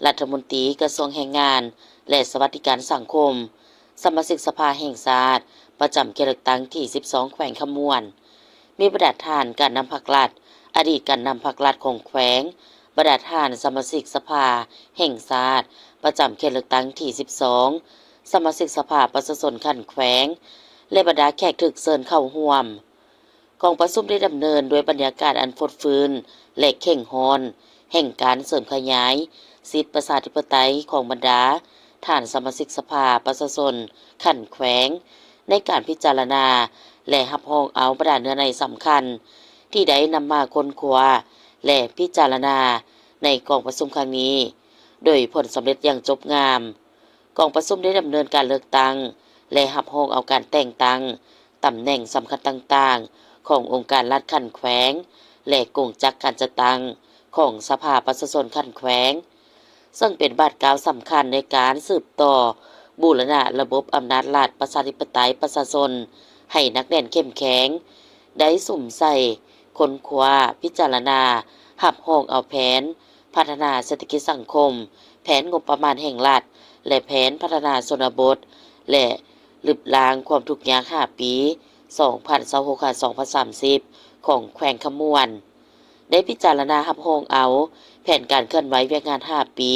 รัฐมนตรีกระทรวงแรงงานและสวัสดิการสังคมสมาชิกสภาแห่งชาติประจำเขตเลือกตั้งที่ 12 แขวงขมวน มีประดาฐานการนำพรรครัฐอดีตการนำพรรครัฐของแขวงประดาฐานสมาชิกสภาแห่งชาติประจำเขตเลือกตั้งที่ 12 สมาชิกสภาประชาชนขั้นแขวงและบรรดาแขกถึกเชิญเข้าร่วมกองประชุมได้ดำเนินโดยบรรยากาศอันฟดฟื้นและเข่งฮอนแห่งการเสริมขยายสิทธิประชาธิปไตยของบรรดาท่านสมาชิกสภาประชาชนขั้นแขวงในการพิจารณาและรับรองเอาประดาเนื้อในสำคัญที่ได้นำมาค้นคว้าและพิจารณาในกองประชุมครั้งนี้โดยผลสำเร็จอย่างจบงามกองประชุมได้ดำเนินการเลือกตั้งและรับรองเอาการแต่งตั้งตำแหน่งสำคัญต่างๆขององค์การรัฐขั้นแขวงและกงจักรการจัดตั้งของสภาประชาชนขั้นแขวงซึ่งเป็นบาทกล่าวสำคัญในการสืบต่อบูรณะระบบอำนาจรัฐประชาธิปไตยประชาชนให้นักแน่นเข้มแข็งได้สุ่มใส่ค้นคว้าพิจารณาหับห้องเอาแผนพัฒนาเศรษฐกิจสังคมแผนงบประมาณแห่งรัฐและแผนพัฒนาชนบทและลบล้างความทุกข์ยาก5 ปี 2026-2030 ของแขวงขมวน ได้พิจารณารับรองเอาแผนการเคลื่อนไหวเวียกงาน5ปี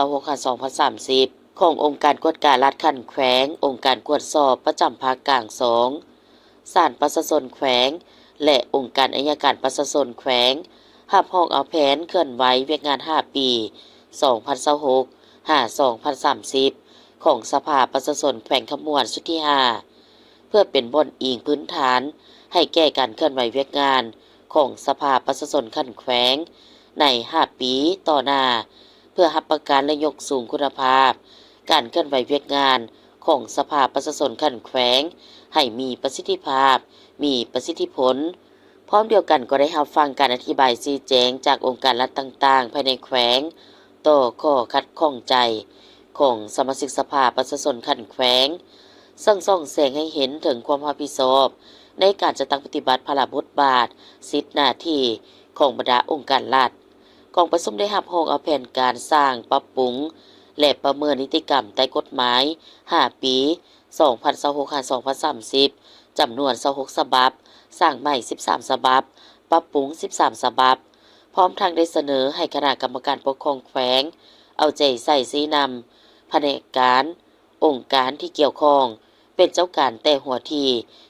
2026-2030ขององค์การกวดการรัฐขั้นแขวงองค์การกวดสอบประจำภาคกลาง2ศาลประชาชนแขวงและองค์การอัยการประชาชนแขวงรับรองเอาแผนเคลื่อนไหวเวียกงาน5ปี2026-2030ของสภาประชาชนแขวงขมวนสุดที่5เพื่อเป็นบนอิงพื้นฐานให้แก้การเคลื่อนไหวเวียกงานของสภาประชาชนขั้นแขวงใน5ปีต่อหน้าเพื่อรับประกันและยกสูงคุณภาพการเคลื่อนไหวเวียกงานของสภาประชาชนขั้นแขวงให้มีประสิทธิภาพมีประสิทธิผลพร้อมเดียวกันก็ได้รับฟังการอธิบายชี้แจงจากองค์การรัฐต่างๆภายในแขวงต่อข้อขัดข้องใจของสมาชิกสภาประชาชนขั้นแขวงซึ่งส่องแสงให้เห็นถึงความรับผิดชอบในการจะตั้งปฏิบัติภาระบทบาทสิทธิหน้าที่ของบรรดาองค์การรัฐกองประชุมได้รับรองเอาแผนการสร้างปรับปรุงและประเมินนิติกรรมใต้กฎหมาย5ปี2026-2030จำนวน26ฉบับสร้างใหม่13ฉบับปรับปรุง13ฉบับพร้อมทางได้เสนอให้คณะกรรมการปกครองแขวงเอาใจใส่ชี้นำแผนกการองค์การที่เกี่ยวข้องเป็นเจ้าการแต่หัวที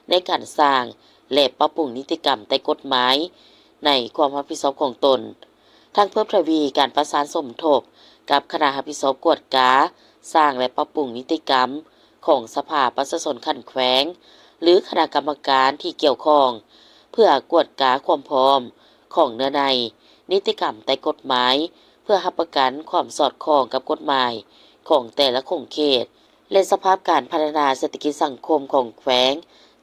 ในการสร้างและปรับปรุงนิติกรรมใต้กฎหมายในความรับผิดชอบของตนทั้งเพิ่มทวีการประสานสมทบกับคณะรับผิดชอบกวดกาสร้างและปรับปรุงนิติกรรมของสภาประชาชนขั้นแขวงหรือคณะกรรมการที่เกี่ยวข้องเพื่อกวดกาความพร้อมของเนื้อในนิติกรรมใต้กฎหมายเพื่อรับประกันความสอดคล้องกับกฎหมายของแต่ละคงเขตและสภาพการพัฒนาเศรษฐกิจสังคมของแขวง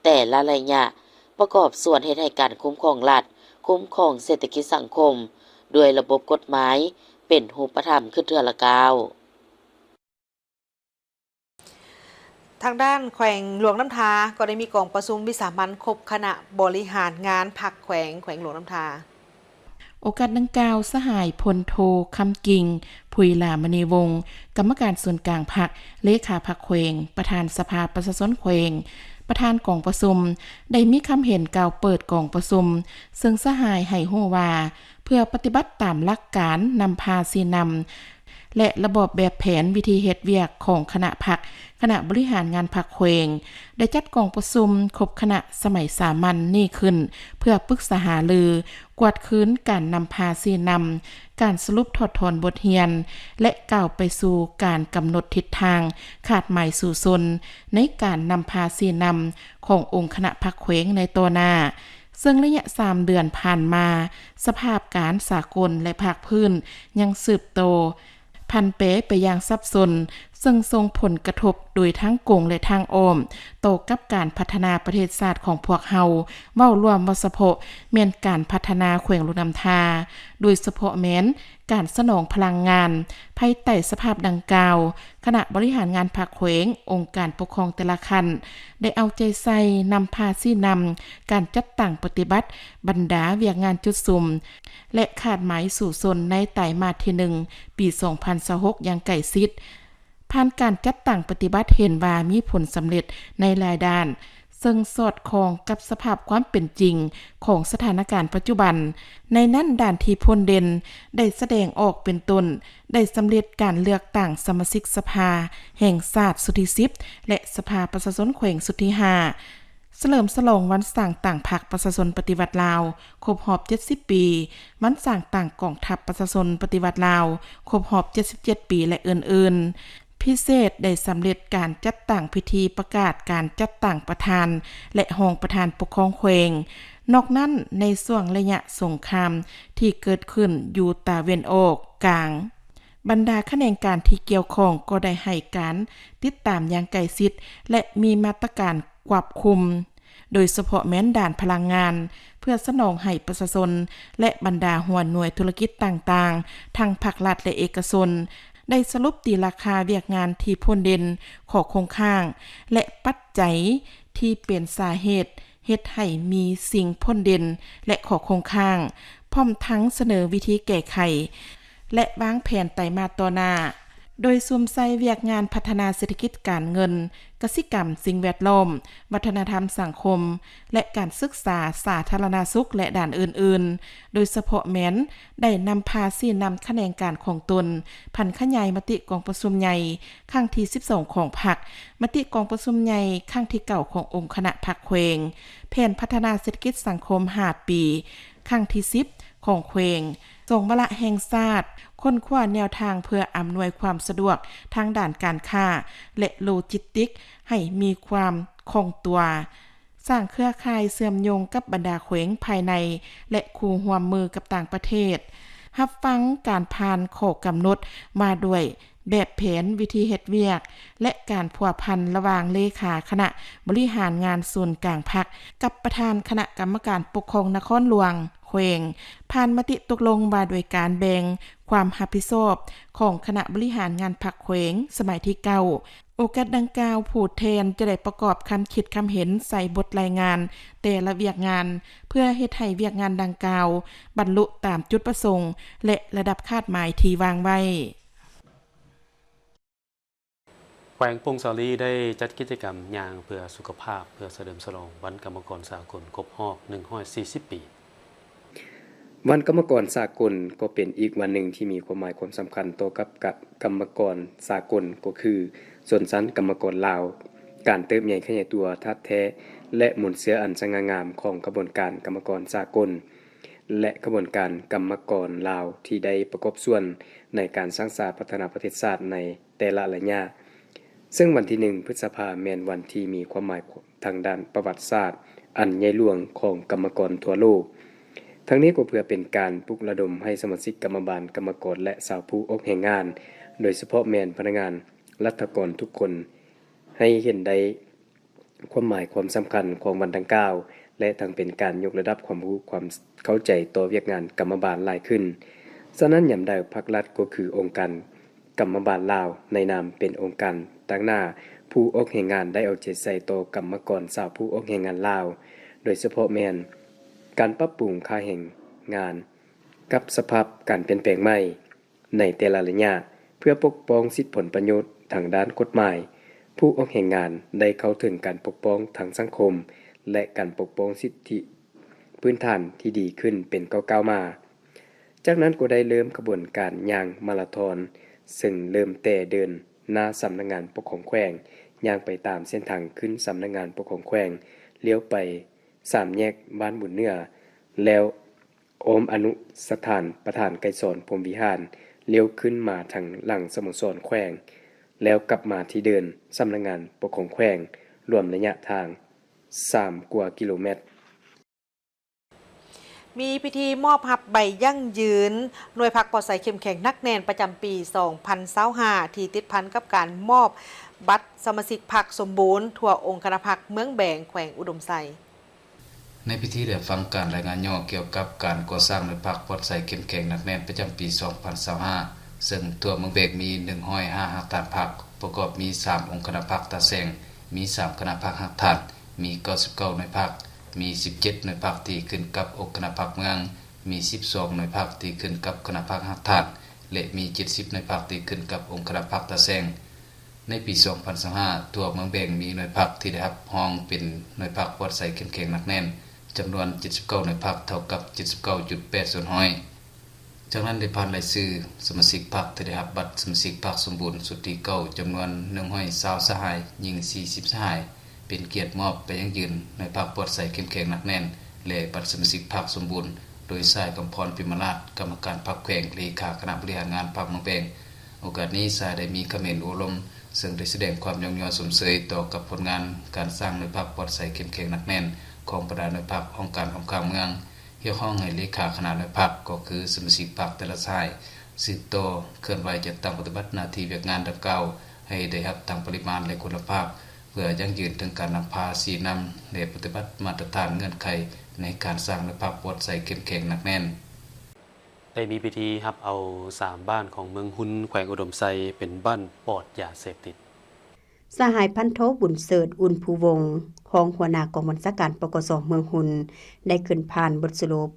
แต่ละระยะประกอบส่วนเฮ็ดให้การคุ้มครองรัฐคุ้มครองเศรษฐกิจสังคมด้วยระบบกฎหมายเป็นรูปธรรมขึ้นเทื่อละก้าว ทางด้านแขวงหลวงน้ำทาก็ได้มีกองประชุมวิสามัญครบคณะบริหารงานพรรคแขวงหลวงน้ำทาโอกาสดังกล่าวสหายพลโทคำกิ่งภุยลามณีวงศ์กรรมการส่วนกลางพรรคเลขาพรรคแขวงประธานสภาประชาชนแขวงประธานกองประชุมได้มีคำเห็นกล่าวเปิดกองประชุมซึ่งสหายให้ฮู้ว่าเพื่อปฏิบัติตามหลักการนำพาสีนำและระบบแบบแผนวิธีเฮ็ดเวียกของคณะพรรคคณะบริหารงานพรรคแขวงได้จัดกองประชุมครบคณะสมัยสามัญนี้ขึ้นเพื่อปรึกษาหารือกวดคืนการนำพาสีนำการสรุปถอดถอนบทเรียนและก้าวไปสู่การกำหนดทิศทางขาดหมายสู่ชนในการนำพาสีนำขององค์คณะพรรคแขวงในตัวหน้าซึ่งระยะ3เดือนผ่านมาสภาพการสากลและภาคพื้นยังสืบโตพันเป๋ไปอย่างซับซ้อนซึ่งส่งผลกระทบโดยทั้งกงและทางอ้อมต่อกับการพัฒนาประเทศชาติของพวกเฮาเว้ารวมว่าเฉพาะแม่นการพัฒนาแขวงหลวงน้ำทาโดยเฉพาะแม้นการสนองพลังงานภายใต้สภาพดังกล่าวคณะบริหารงานพรรคแขวงองค์การปกครองแต่ละขั้นได้เอาใจใส่นำพาซี่นำการจัดตั้งปฏิบัติบรรดาเวียกงานจุดสุ่มและขาดหมายสู่ชนในไตรมาสที่1ปี2026อย่างใกล้ชิดผ่านการจัดตั้งปฏิบัติเห็นว่ามีผลสำเร็จในหลายด้านซึ่งสอดคล้องกับสภาพความเป็นจริงของสถานการณ์ปัจจุบันในนั้นด้านที่พลเด่นได้แสดงออกเป็นต้นได้สำเร็จการเลือกตั้งสมาชิกสภาแห่งชาติสุดที่10และสภาประชาชนแขวงสุดที่5เฉลิมฉลองวันสร้างต่างพรรคประชาชนปฏิวัติลาวครบรอบ70ปีวันสร้างต่างกองทัพประชาชนปฏิวัติลาวครบรอบ77ปีและอื่นๆพิเศษได้สำเร็จการจัดตั้งพิธีประกาศการจัดตั้งประธานและรองประธานปกครองแขวงนอกนั้นในช่วงระยะสงครามที่เกิดขึ้นอยู่ตะวันออกกลางบรรดาคะแนนการที่เกี่ยวข้องก็ได้ให้การติดตามอย่างใกล้ชิดและมีมาตรการควบคุมโดยเฉพาะแม้นด่านพลังงานเพื่อสนองให้ประชาชนและบรรดาหัวหน่วยธุรกิจต่างๆทั้งภาครัฐและเอกชนได้สรุปตีราคาเวียกงานที่พ้นเด่นขอคงข้างและปัจจัยที่เป็นสาเหตุเฮ็ดให้มีสิ่งพ้นเด่นและขอคงข้างพร้อมทั้งเสนอวิธีแก้ไขและวางแผนไตรมาสต่อหน้า โดยสวมใส่เวียกงานพัฒนาเศรษฐกิจการเงินกสิกรรมสิ่งแวดล้อมวัฒนธรรมสังคมและการศึกษาสาธารณสุขและด่านอื่นๆโดยเฉพาะแม้นได้นำพาสี่นำคะแนนการของตนพันขยายมติกองประชุมใหญ่ครั้งที่12ของพรรคมติกองประชุมใหญ่ครั้งที่9ขององค์คณะพรรคแขวงแผนพัฒนาเศรษฐกิจสังคม5ปีครั้งที่10ของแขวงส่งวาระแห่งชาติค้นคว้าแนวทางเพื่ออำนวยความสะดวกทางด้านการค้าและโลจิสติกให้มีความคล่องตัวสร้างเครือข่ายเชื่อมโยงกับบรรดาแขวงภายในและคู่ร่วมมือกับต่างประเทศรับฟังการผ่านข้อกำหนดมาด้วยแบบแผนวิธีเฮ็ดเวียกและการพัวพันระหว่างเลขาคณะบริหารงานส่วนกลางพรรคกับประธานคณะกรรมการปกครองนครหลวงแขวงผ่านมติตกลงว่าด้วยการแบ่งความรับผิดชอบของคณะบริหารงานพรรคแขวงสมัยที่9โอกาสดังกล่าวผู้แทนจะได้ประกอบคำคิดคำเห็นใส่บทรายงานแต่ละเวียกงานเพื่อเฮ็ดให้เวียกงานดังกล่าวบรรลุตามจุดประสงค์และระดับคาดหมายที่วางไว้แขวงปงสาลีได้จัดกิจกรรมย่างเพื่อสุขภาพเพื่อเฉลิมฉลองวันกรรมกรสากลครบรอบ140 ปีวันกรรมกรสากลก็เป็นอีกวันหนึ่งที่มีความหมายความสำคัญต่อกับกรรมกรสากลก็คือส่วนชั้นกรรมกรลาวการเติบใหญ่ขยายตัวทัดแท้และหมุนเสืออันสง่างามของกระบวนการกรรมกรสากลและกระบวนการกรรมกรลาวที่ได้ประกอบส่วนในการสร้างสรรค์พัฒนาประเทศชาติในแต่ละระยะซึ่งวันที่1พฤษภาคมแม่นวันที่มีความหมายทางด้านประวัติศาสตร์อันใหญ่หลวงของกรรมกรทั่วโลกทั้งนี้ก็เพื่อเป็นการปลุกระดมให้สมาชิกกรรมบาลกรรมกรและสาวผู้อกแห่งงานโดยเฉพาะแม่นพนักงานรัฐกรทุกคนให้เห็นได้ความหมายความสำคัญของวันดังกล่าวและทั้งเป็นการยกระดับความรู้ความเข้าใจต่อเวียกงานกรรมบาลหลายขึ้นฉะนั้นยามใดภาครัฐก็คือองค์การกรรมบาลลาวในนามเป็นองค์การตั้งหน้าผู้อกแห่งงานได้เอาใจใส่ต่อกรรมกรสาวผู้อกแห่งงานลาวโดยเฉพาะแม่นการปรับปรุงค่าแห่งงานกับสภาพการเปลี่ยนแปลงใหม่ในแต่ละระยะเพื่อปกป้องสิทธิผลประโยชน์ทางด้านกฎหมายผู้ออกแห่งงานได้เข้าถึงการปกป้องทางสังคมและการปกป้องสิทธิพื้นฐานที่ดีขึ้นเป็นก้าวๆมาจากนั้นก็ได้เริ่มกระบวนการย่างมาราธอนซึ่งเริ่มแต่เดินหน้าสำนักงานปกครองแขวงย่างไปตามเส้นทางขึ้นสำนักงานปกครองแขวงเลี้ยวไป3แยกบ้านบุญเนื้อแล้วอมอนุสถานประธานไกรสอนพรหมวิหารเลี้ยวขึ้นมาทางหลังสโมสรแขวงแล้วกลับมาที่เดินสำนักงานปกครองแขวงรวมระยะทาง3 กว่ากิโลเมตรมีพิธีมอบหับใบยั่งยืนหน่วยพักปลอดภัยเข้มแข็งนักแน่นประจำปี2025ที่ติดพันกับการมอบบัตรสมาชิกพรรคสมบูรณ์ทั่วองค์คณะพรรคเมืองแบงแขวงอุดมไซในพิธีได้ฟังการรายงานย่อเกี่ยวกับการก่อสร้างหน่วยพักปลอดภัยเข้มแข็งนักแน่นประจำปี2025ซึ่งทั่วเมืองแบงมี105ฐานพักประกอบมี3องค์คณะพรรคตาแสงมี3คณะพรรคหักฐานมี99หน่วยพักมี17หน่วยพักที่ขึ้นกับองค์คณะพรรคเมืองมี12หน่วยพักที่ขึ้นกับคณะพรรคหักฐานและมี70หน่วยพักที่ขึ้นกับองค์คณะพรรคตาแสงในปี2025ทั่วเมืองแบงมีหน่วยพักที่ได้รับรองเป็นหน่วยพักปลอดภัยเข้มแข็งนักแน่นจำนวน79หน่วยพักเท่ากับ 79.8 ส่วนห้อยจากนั้นได้ผ่านรายชื่อสมาชิกพรรคที่ได้รับบัตรสมาชิกพรรคสมบูรณ์สุดที่9จำนวน120สหายหญิง40สหายเป็นเกียรติมอบไปยังยืนในพรรคปลอดภัยเข้มแข็งนักแน่นและบัตรสมาชิกพรรคสมบูรณ์โดยสายกำพรพิมราชกรรมการพรรคแขวงเลขาคณะบริหารงานพรรคเมืองแบงโอกาสนี้สายได้มีคำเห็นอบรมซึ่งได้แสดงความยอมรับสมเสยต่อกับผลงานการสร้างหน่วยพรรคปลอดภัยเข้มแข็งนักแน่นของประธานหน่วยพรรคองค์การของข้างเมืองเกี่ยวข้องให้เลขาคณะหน่วยพรรคก็คือสมาชิกพรรคแต่ละสายสืบต่อเคลื่อนไหวจัดตั้งปฏิบัติหน้าที่เวียกงานดังกล่าวให้ได้รับทั้งปริมาณและคุณภาพเพื่อยั่งยืนถึงการนำพาสีนำและปฏิบัติมาตรฐานเงื่อนไขในการสร้างหน่วยพรรคปลอดภัยเข้มแข็งนักแน่นได้มีพิธีรับเอา3บ้านของเมืองหุนแขวงอุดมไซเป็นบ้านปลอดยาเสพติดสหายพันโทบุญเสริฐอุ่นภูวงศ์ของหัวหน้ากองบัญชาการปกส.เมืองหุนได้ขึ้นผ่านบทสรุป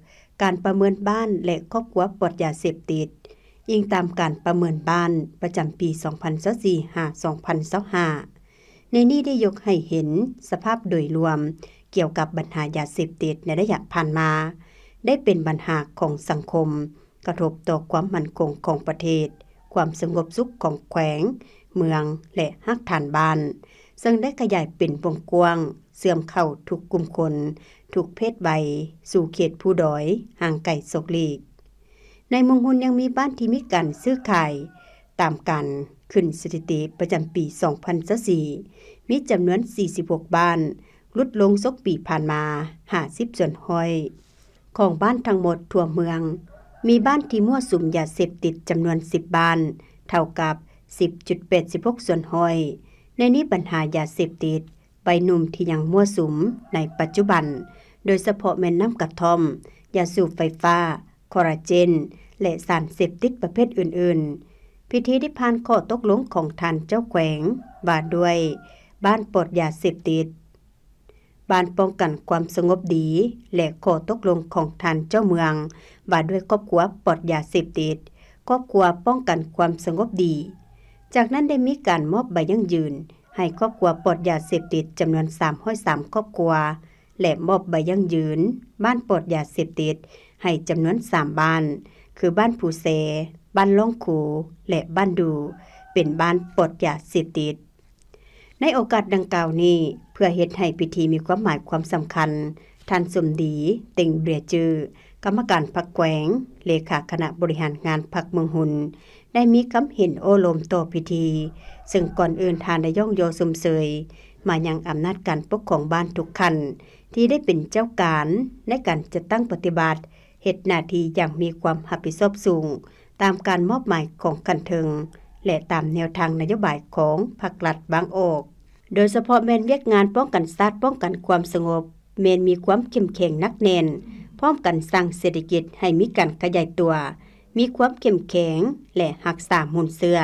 การประเมินบ้านและครอบครัวปลอดยาเสพติด อิงตามการประเมินบ้านประจำปี 2024-2025 ในนี้ได้ยกให้เห็นสภาพโดยรวมเกี่ยวกับปัญหายาเสพติดในระยะผ่านมาได้เป็นปัญหาของสังคมกระทบต่อความมั่นคงของประเทศความสงบสุขของแขวงเมืองและรากฐานบ้านซึ่งได้ขยายเป็นวงกว้างเสื่อมเข้าทุกกลุ่มคนทุกเพศวัยสู่เขตผู้ดอยห่างไกลโศกลีกในเมืองหุนยังมีบ้านที่มีการซื้อขายตามกันขึ้นสถิติประจำปี 2024 มีจำนวน 46 บ้านลดลงซกปีผ่านมา50ส่วนห้อยของบ้านทั้งหมดทั่วเมืองมีบ้านที่มั่วสุมยาเสพติดจำนวน10บ้านเท่ากับ 10.86 ส่วนห้อยในนี้ปัญหายาเสพติดใบหนุ่มที่ยังมั่วสุมในปัจจุบันโดยเฉพาะแม่น้ำกระท่อมยาสูบไฟฟ้าคอลลาเจนและสารเสพติดประเภทอื่นๆพิธีที่ผ่านข้อตกลงของท่านเจ้าแขวงว่าด้วยบ้านปลอดยาเสพติดบ้านป้องกันความสงบดีและข้อตกลงของท่านเจ้าเมืองว่าด้วยครอบครัวปลอดยาเสพติดครอบครัวป้องกันความสงบดีจากนั้นได้มีการมอบใบยั่งยืนให้ครอบครัวปลอดยาเสพติดจำนวน303ครอบครัวและมอบใบยั่งยืนบ้านปลอดยาเสพติดให้จำนวน3บ้านคือบ้านผู้เสบ้านล่องขูและบ้านดูเป็นบ้านปลอดยาเสพติดในโอกาสดังกล่าวนี้เพื่อเฮ็ดให้พิธีมีความหมายความสำคัญท่านสมดีเต็งเบียจือกรรมการพรรคแขวงเลขาคณะบริหารงานพรรคเมืองหุนได้มีคำเห็นโอโลมต่อพิธีซึ่งก่อนอื่นทานได้ย่องโยสมเสยมายังอำนาจการปกครองบ้านทุกขั้นที่ได้เป็นเจ้าการในการจัดตั้งปฏิบัติเฮ็ดหน้าที่อย่างมีความรับผิดชอบสูงตามการมอบหมายของคันเทิงและตามแนวทางนโยบายของภาครัฐบางออกโดยเฉพาะแม่นเวียกงานป้องกันชาติป้องกันความสงบแม่นมีความเข้มแข็งนักแน่นพร้อมกันสร้างเศรษฐกิจให้มีการขยายตัวมีความเข้มแข็งและรักษามูลเสื้อ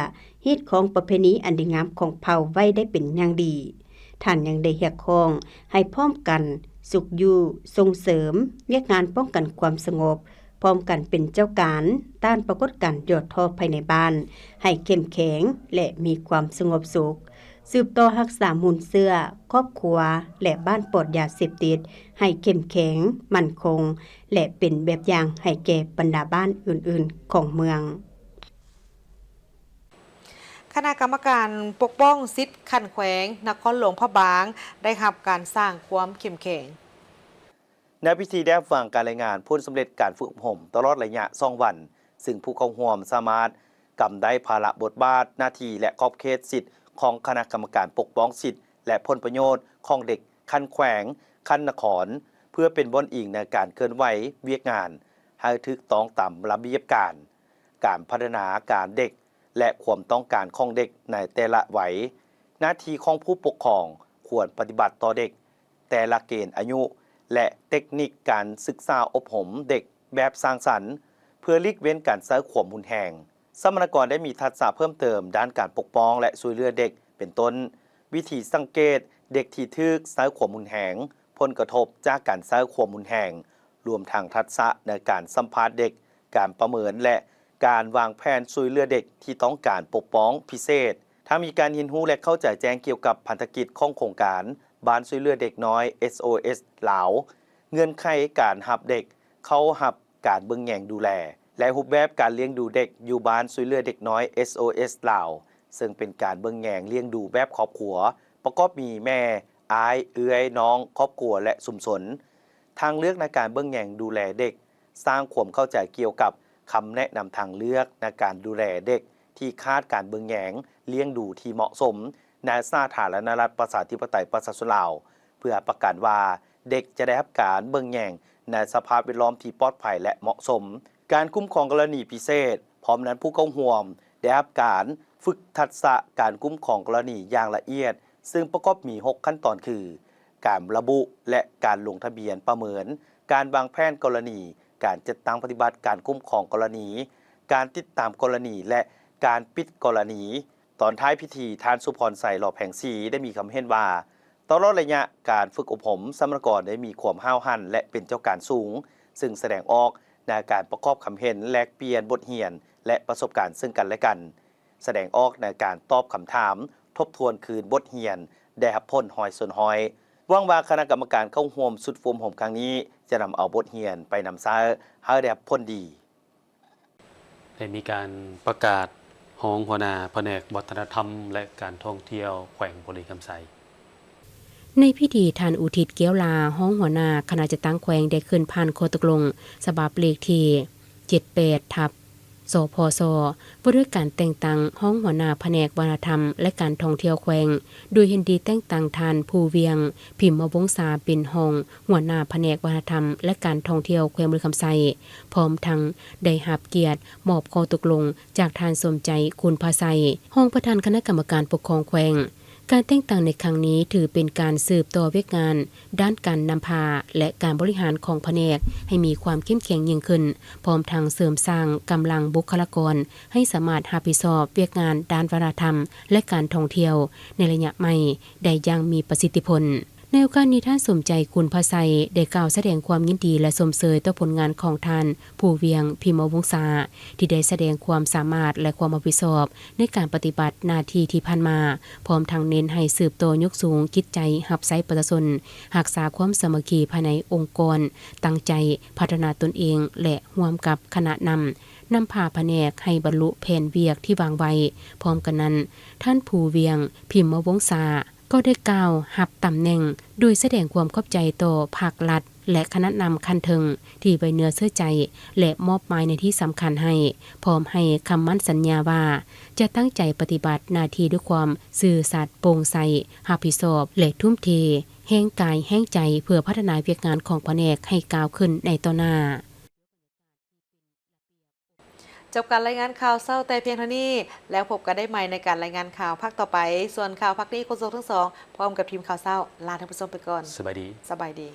ฮีตของประเพณีอันดีงามของเผ่าไว้ได้เป็นอย่างดีท่านยังได้เรียกร้องให้พร้อมกันสุขอยู่ส่งเสริมเวียกงานป้องกันความสงบพร้อมกันเป็นเจ้าการต้านปรากฏการณ์ยอดทอภายในบ้านให้เข้มแข็งและมีความสงบสุขสืบต่อรักษามูลเสื้อครอบครัวและบ้านปลอดยาเสพติดให้เข้มแข็งมั่นคงและเป็นแบบอย่างให้แก่บรรดาบ้านอื่นๆของเมืองคณะกรรมการปกป้องสิทธิ์ขันแขวงนครหลวงพระบางได้รับการสร้างความเข้มแข็งในพิธีได้ฟังการรายงานผลสำเร็จการฝึกอบรมตลอดระยะ2 วันซึ่งผู้เข้าร่วมสามารถกำได้ภาระบทบาทหน้าที่และขอบเขตสิทธิ์ของคณะกรรมการปกป้องสิทธิ์และผลประโยชน์ของเด็กขั้นแขวงขั้นนครเพื่อเป็นบ่อนอิงในการเคลื่อนไหวเวียกงานให้ถูกต้องตามระเบียบการพัฒนาการเด็กและความต้องการของเด็กในแต่ละวัยหน้าที่ของผู้ปกครองควรปฏิบัติต่อเด็กแต่ละเกณฑ์อายุและเทคนิคการศึกษาอบรมเด็กแบบสร้างสรรค์เพื่อหลีกเว้นการใช้ความรุนแรงสมณกรได้มีทักษะเพิ่มเติมด้านการปกป้องและช่วยเหลือเด็กเป็นต้นวิธีสังเกตเด็กที่ถูกใช้ความรุนแรงผลกระทบจากการใช้ความรุนแรงรวมทางทักษะในการสัมภาษณ์เด็กการประเมินและการวางแผนช่วยเหลือเด็กที่ต้องการปกป้องพิเศษถ้ามีการเรียนรู้และเข้าใจแจ้งเกี่ยวกับพันธกิจของโครงการบ้านช่วยเหลือเด็กน้อย SOS ลาวเงื่อนไขการรับเด็กเข้ารับการเบิ่งแยงดูแลและรูปแบบการเลี้ยงดูเด็กอยู่บ้านช่วยเหลือเด็กน้อย SOS ลาวซึ่งเป็นการเบิ่งแยงเลี้ยงดูแบบครอบครัวประกอบมีแม่อ้ายเอื้อยน้องครอบครัวและชุมชนทางเลือกในการเบิ่งแยงดูแลเด็กสร้างความเข้าใจเกี่ยวกับคำแนะนำทางเลือกในการดูแลเด็กที่คาดการเบิ่งแยงเลี้ยงดูที่เหมาะสมในสาธารณรัฐประชาธิปไตยประชาชนลาวเพื่อประกันว่าเด็กจะได้รับการเบิ่งแยงในสภาพแวดล้อมที่ปลอดภัยและเหมาะสมการคุ้มครองกรณีพิเศษพร้อมนั้นผู้เข้าร่วมได้รับการฝึกทักษะการคุ้มครองกรณีอย่างละเอียดซึ่งประกอบมี6ขั้นตอนคือการระบุและการลงทะเบียนประเมินการวางแผนกรณีการจัดตั้งปฏิบัติการคุ้มครองกรณีการติดตามกรณีและการปิดกรณีตอนท้ายพิธีท่านสุพรใส่หล่อแผงสีได้มีคำเห็นว่าตลอดระยะการฝึกอบรมสมณกรได้มีความห้าวหันและเป็นเจ้าการสูงซึ่งแสดงออกในการประกอบคำเห็นแลกเปลี่ยนบทเรียน และประสบการณ์ซึ่งกันและกัน แสดงออกในการตอบคำถามทบทวนคืนบทเรียนได้รับผลหอยส่วนหอยหวังว่าคณะกรรมการเข้าร่วมสุดโฟมโฮมครั้งนี้จะนำเอาบทเรียนไปนำใช้ให้ได้รับผลดีได้มีการประกาศห้องหัวหน้าแผนกวัฒนธรรมและการท่องเที่ยวแขวงพลีคำไซในพิธีทานอุทิศเกี้ยวลาห้องหัวหน้าคณะจัดตั้งแขวงได้ขึ้นผ่านโคตกลงฉบับเลขที่78/สพสว่าด้วยการแต่งตั้งห้องหัวหน้าแผนกวัฒนธรรมและการท่องเที่ยวแขวงโดยเห็นดีแต่งตั้งทานภูเวียงพิมพ์วงศาเป็นห้องหัวหน้าแผนกวัฒนธรรมและการท่องเที่ยวแขวงบริคำไซพร้อมทั้งได้รับเกียรติมอบข้อตกลงจากทานสมใจคุณภาไซห้องประธานคณะกรรมการปกครองแขวงการแต่งตั้งในครั้งนี้ถือเป็นการสืบต่อเวกงานด้านการนำพาและการบริหารของแผนกให้มีความเข้มแข็งยิ่งขึ้นพร้อมทั้งเสริมสร้างกำลังบุคลากรให้สามารถรับผิดชอบเวกงานด้านวัฒนธรรมและการท่องเที่ยวในระยะใหม่ได้อย่างมีประสิทธิผลในโอกาสนี้ท่านสมใจคุณภาไซได้กล่าวแสดงความยินดีและสมเสยต่อผลงานของท่านผู้เวียงพิมพ์วงศาที่ได้แสดงความสามารถและความรับผิดชอบในการปฏิบัติหน้าที่ที่ผ่านมาพร้อมทั้งเน้นให้สืบโตยกสูงจิตใจรับใช้ประชาชนรักษาความสามัคคีภายในองค์กรตั้งใจพัฒนาตนเองและร่วมกับคณะนำพาแผนกให้บรรลุแผนเวียกที่วางไว้พร้อมกันนั้นท่านผู้เวียงพิมพ์วงศาก็ได้กล่าวรับตำแหน่งโดยแสดงความขอบใจต่อภาครัฐและคณะนำคันเทิงที่ไว้เนื้อเชื่อใจและมอบหมายในที่สำคัญให้พร้อมให้คำมั่นสัญญาว่าจะตั้งใจปฏิบัติหน้าที่ด้วยความซื่อสัตย์โปร่งใสรับผิดชอบและทุ่มเทแห้งกายแห้งใจเพื่อพัฒนาเวียกงานของแผนกให้ก้าวขึ้นในต่อหน้าจบการรายงานข่าวเศร้าแต่เพียงเท่านี้แล้วพบกันได้ใหม่ในการรายงานข่าวภาคต่อไปส่วนข่าวภาคนี้โฆษกทั้งสองพร้อมกับทีมข่าวเศร้าลาท่านผู้ชมไปก่อนสบายดีสบายดี